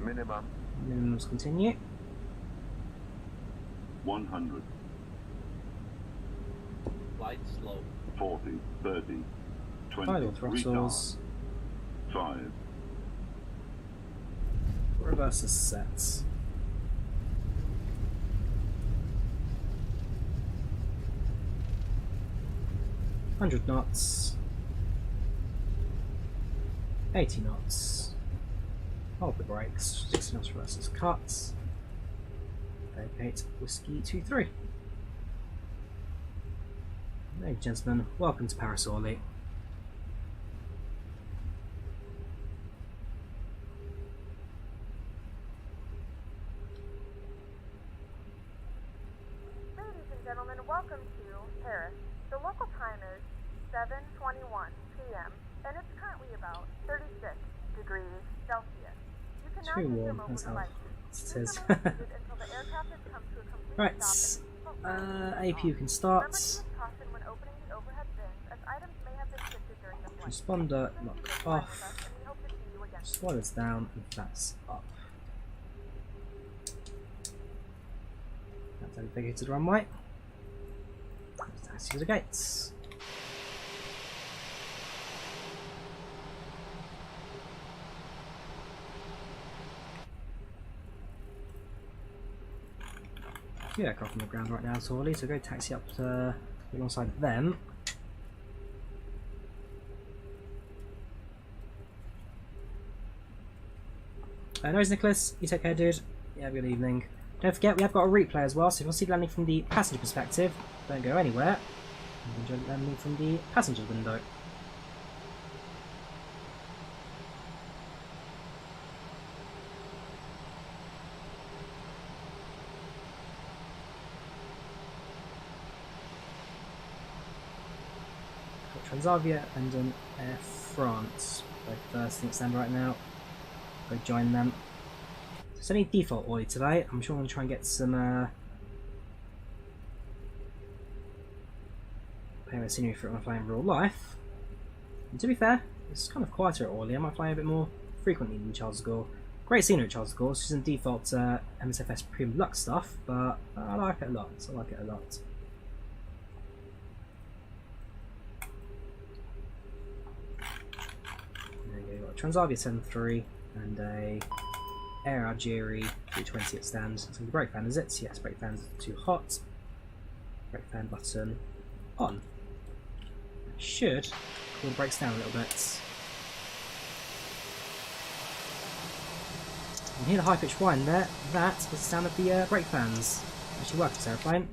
Minimums continue. 100. Light slow. 40, 30, 20. Idle throttles. 5. Reverse is set. $100 knots. 80 knots. Hold the brakes. 60 knots reverses cuts. Vacate Whiskey 23. Ladies and gentlemen, welcome to Paris Orly. Ladies and gentlemen, welcome to Paris. The local time is 7:21 p.m. and it's currently about 36 degrees Celsius. You can now Too use your warm, mobile that's how devices. it These is. are not needed until the aircraft has come to a complete Right, stop and APU can remember start. to use caution when opening the overhead bins as items may have been shifted during the flight. Transponder Thank you lock for flying with off. us, and we hope to see you again. Swallows down and flaps up. That's navigated runway. Taxi to the gates. Few aircraft on the ground right now, so Orly, so go taxi up alongside them. Noise Nicholas, you take care, dude. Yeah, good evening. Don't forget, we have got a replay as well, so if you want to see landing from the passenger perspective, don't go anywhere. Enjoy landing from the passenger window. Transavia and Air France, both first thing stand right now. Go join them. So it's only default Orly today. I'm sure I'm going to try and get some pair of scenery for it when I fly in real life. And to be fair, it's kind of quieter at Orly. I might fly a bit more frequently than Charles de Gaulle. Great scenery at Charles de Gaulle. It's just in default MSFS Premium Lux stuff, but I like it a lot. I like it a lot. Transavia 7.3 and a Air Algérie 320 at stand. So the brake fan is it? Yes, brake fan's too hot. Brake fan button on. Should cool the brakes down a little bit. You can hear the high pitched whine there. That is the sound of the brake fans. Actually work this airplane.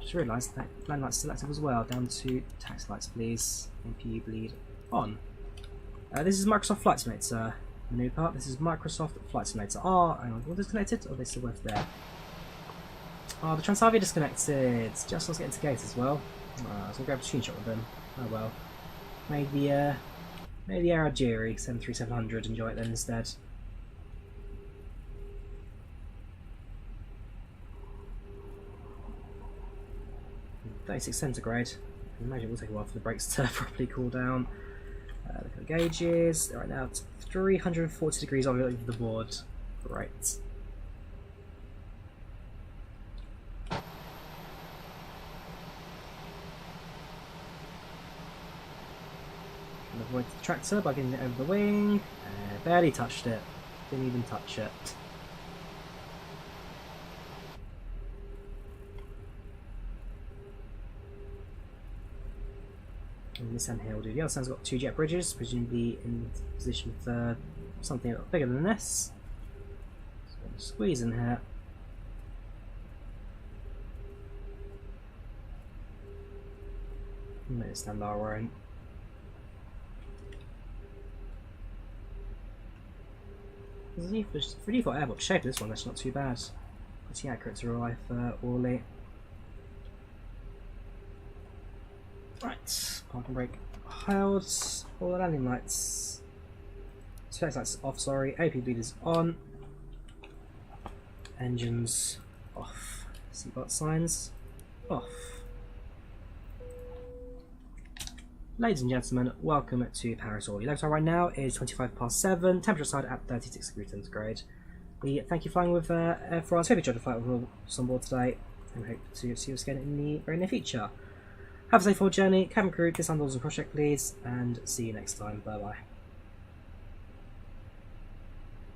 Just realised that landing lights still active as well. Down to taxi lights please. APU bleed on. This is Microsoft Flight Simulator menu part. This is Microsoft Flight Simulator. Hang on, all disconnected? Or are they still both there? The Transavia disconnected. Just was getting to gate as well. So I'll grab a screenshot with them. Oh well. Maybe the Air Algérie 73700 enjoy it then instead. .36 centigrade. I can imagine it will take a while for the brakes to properly cool down. Look at the gauges. They're right now at 340 degrees over the board. Right. Avoid the tractor by getting it over the wing. Barely touched it. Didn't even touch it. And this end here will do. The other side's got 2 jet bridges, presumably in position for something a little bigger than this. So I'm going to squeeze in here. And let it stand our own. For default airbox shape, this one that's not too bad. Pretty accurate to real life Orly. Right, parking brake held, all the landing lights. Taxi lights off, sorry. AP bleed is on. Engines off. Seatbelt signs off. Ladies and gentlemen, welcome to Paris Orly. Local time right now is 25 past 7, temperature outside at 36 degrees centigrade. We thank you for flying with Air France. Hope you enjoyed the flight with us on board today, and we hope to see you again in the very near future. Have a safe forward journey, cabin crew, dishandles and project please, and see you next time. Bye bye.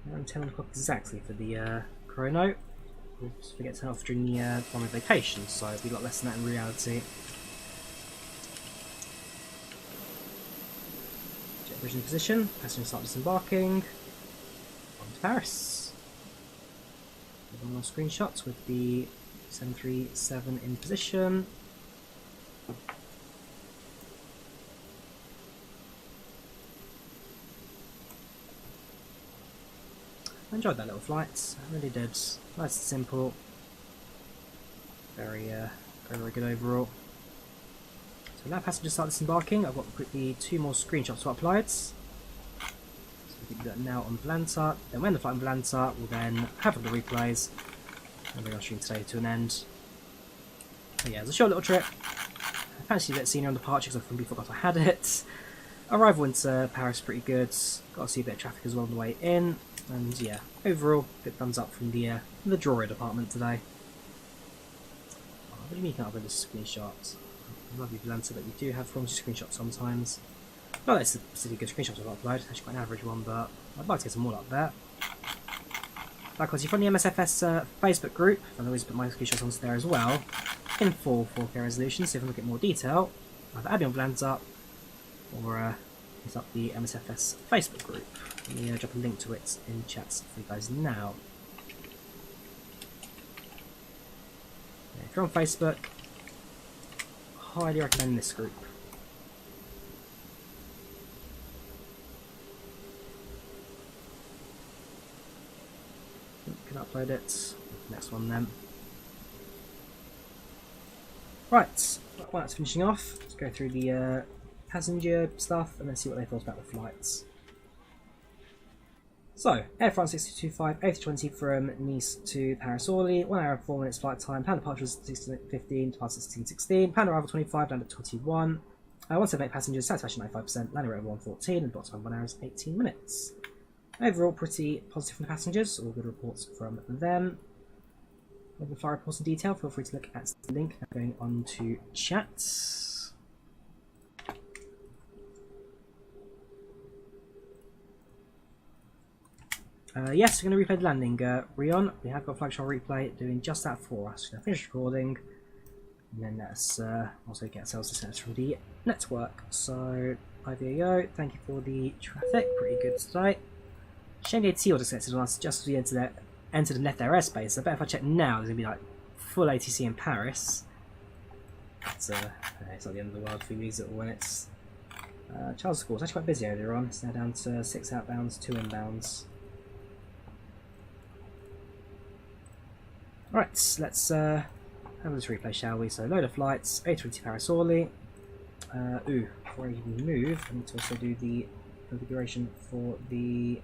Around 10 o'clock exactly for the chrono. We'll forget to turn off during the one vacation, so it'll be a lot less than that in reality. Jet bridge in position, passengers start disembarking. On to Paris. One more screenshots with the 737 in position. I enjoyed that little flight, I really did. Nice and simple. Very good overall. So now passengers start disembarking. I've got quickly 2 more screenshots to upload. So we can do that now on Volanta. Then when the flight on Volanta, we'll then have all the replays and bring our stream today to an end. But yeah, it's a short little trip. I fancied a bit of scenery on departure because I completely forgot I had it. Arrival into Paris pretty good. Got to see a bit of traffic as well on the way in. And yeah, overall, good thumbs up from the Drawyah department today. Oh, what do you mean you can't upload the screenshots? I love you, Volanta, but you do have problems with screenshots sometimes. Well, that's a pretty good screenshot I've uploaded. It's actually quite an average one, but I'd like to get some more up there. Likewise, you're from the MSFS Facebook group, and I always put my screenshots onto there as well, in full 4K resolution, so if you look at more detail, either add me on Volanta, or hit up the MSFS Facebook group. Let me drop a link to it in the chats for you guys now. Yeah, if you're on Facebook, highly recommend this group. Can upload it. Next one then. Right, while that's finishing off, let's go through the passenger stuff and then see what they thought about the flights. So, Air France 625 A320 from Nice to Paris Orly, 1 hour and 4 minutes flight time, plan departure was 16:15, departure 16:16, plan arrival 25, land at 21, 178 passengers, satisfaction 95%, landing rate of 114, and dot time 1 hour 18 minutes. Overall, pretty positive from the passengers, all good reports from them. For the flight reports in detail, feel free to look at the link going on to chats. Yes, we're going to replay the landing, Rion. We have got FlightControlReplay doing just that for us. We're going to finish recording, and then let's also get ourselves disconnected from the network. So, IVAO, thank you for the traffic, pretty good today. Shame the ATC was disconnected on us just as we entered and left their airspace. I bet if I check now, there's going to be like full ATC in Paris. It's not the end of the world for you, is it, when it's Charles de Gaulle. It's actually quite busy earlier on. It's now down to 6 outbounds, 2 inbounds. Right, let's have this replay, shall we? So, load of flights, A320 Paris Orly. Before I even move, I need to also do the configuration for the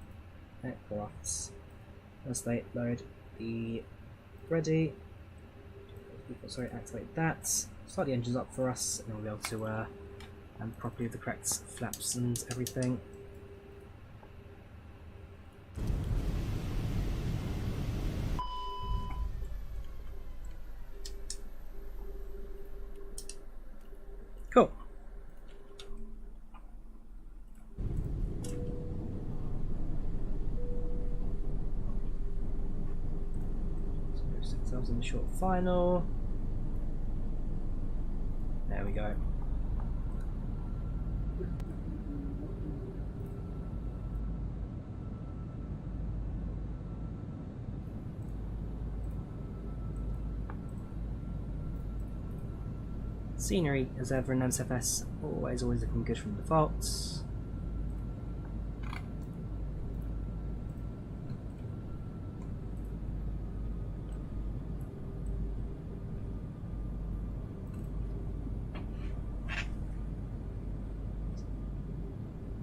aircrafts. First, load the ready. Sorry, activate that. Start the engines up for us, and then we'll be able to land properly with the correct flaps and everything. Cool. So we'll set ourselves in the short final. There we go. Scenery, as ever in MSFS, always looking good from defaults.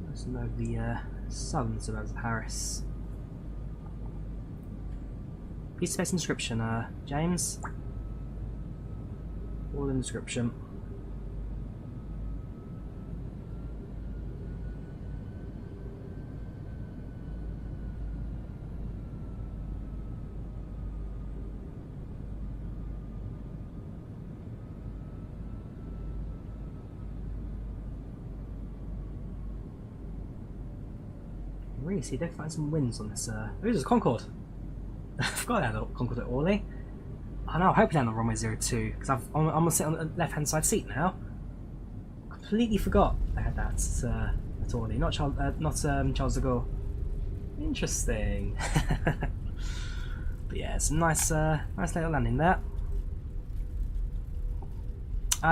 Let's load the southern suburbs of Paris. Piece of space and description, James. All in the description. really see, definitely find some wins on this. Oh, this is Concorde. I forgot I had a Concorde at Orly. I know, I'm hoping I'm on runway 02 because I'm gonna sit on the left-hand side seat now. Completely forgot I had that at Orly, not Charles de Gaulle. Interesting. But yeah, it's a nice little landing there.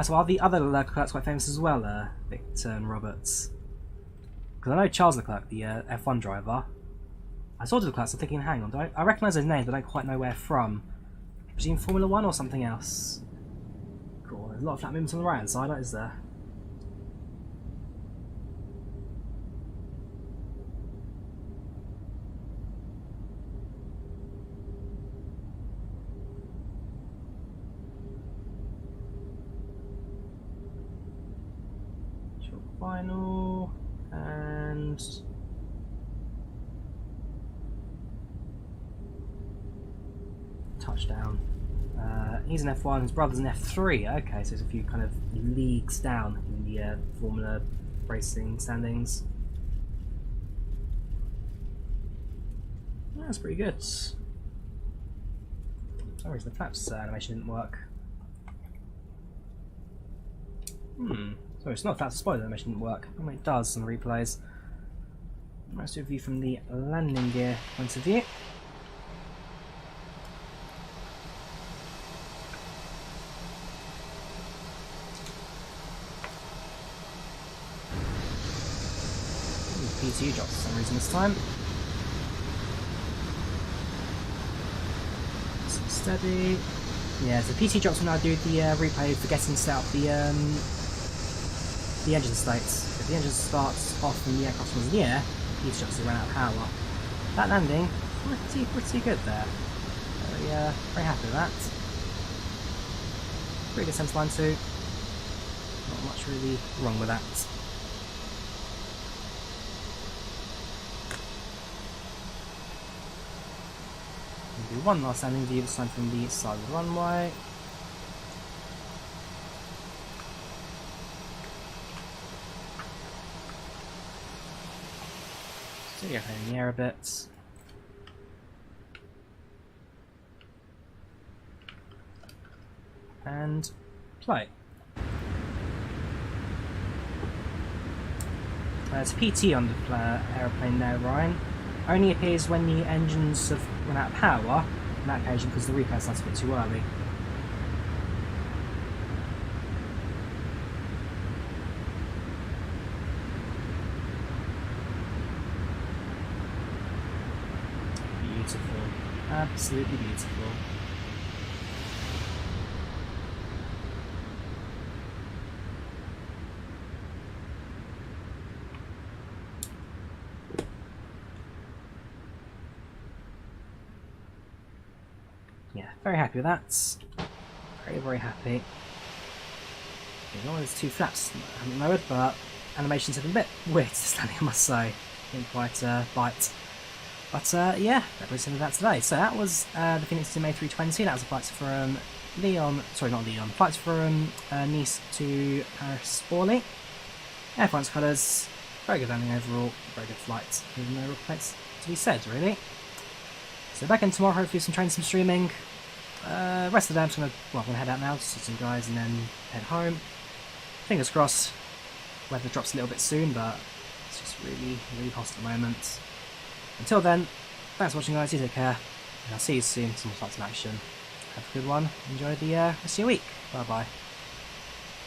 So are the other Leclercs quite famous as well, Victor and Roberts? Because I know Charles Leclerc, the F1 driver. I saw the Leclercs, I'm thinking, hang on, I recognise those names, but I don't quite know where from. I presume Formula 1 or something else. Cool, there's a lot of flat movements on the right hand side, is there? Final and touchdown. He's an F1, his brother's an F3. Okay, so there's a few kind of leagues down in the Formula racing standings. That's pretty good. Sorry, the flaps animation didn't work. So it's not that spoiler animation didn't work. I mean, it does on the replays. Nice view from the landing gear point of view. PTU drops for some reason this time. Steady. Yeah, so PT drops when I do the replay, forgetting to set up the engine states. If the engine starts off and the aircraft was in the air, PT drops to run out of power. That landing, pretty good there. Very happy with that. Pretty good centre line too. Not much really wrong with that. Do one last landing view, this time from the side of the runway. So you're in the air a bit. And play. There's PT on the aeroplane there, Ryan. Only appears when the engines have run out of power on that occasion because the replay starts a bit too early. Beautiful. Absolutely beautiful. Yeah, very happy with that. Very happy. There's two flaps I haven't lowered, but animations have been a bit weird this landing, I must say. Didn't quite bite. But yeah, that brings us that today. So that was the Fenix Sim A320. That was a flight from flights from Nice to Paris Orly. Air France colours. Very good landing overall. Very good flight. With no real complaints to be said, really. So back in tomorrow, hopefully some streaming. Rest of the day I'm just gonna head out now to see some guys and then head home. Fingers crossed. Weather drops a little bit soon, but it's just really hot at the moment. Until then, thanks for watching, guys. You take care, and I'll see you soon. Some flights in action. Have a good one. Enjoy the rest of your week. Bye bye.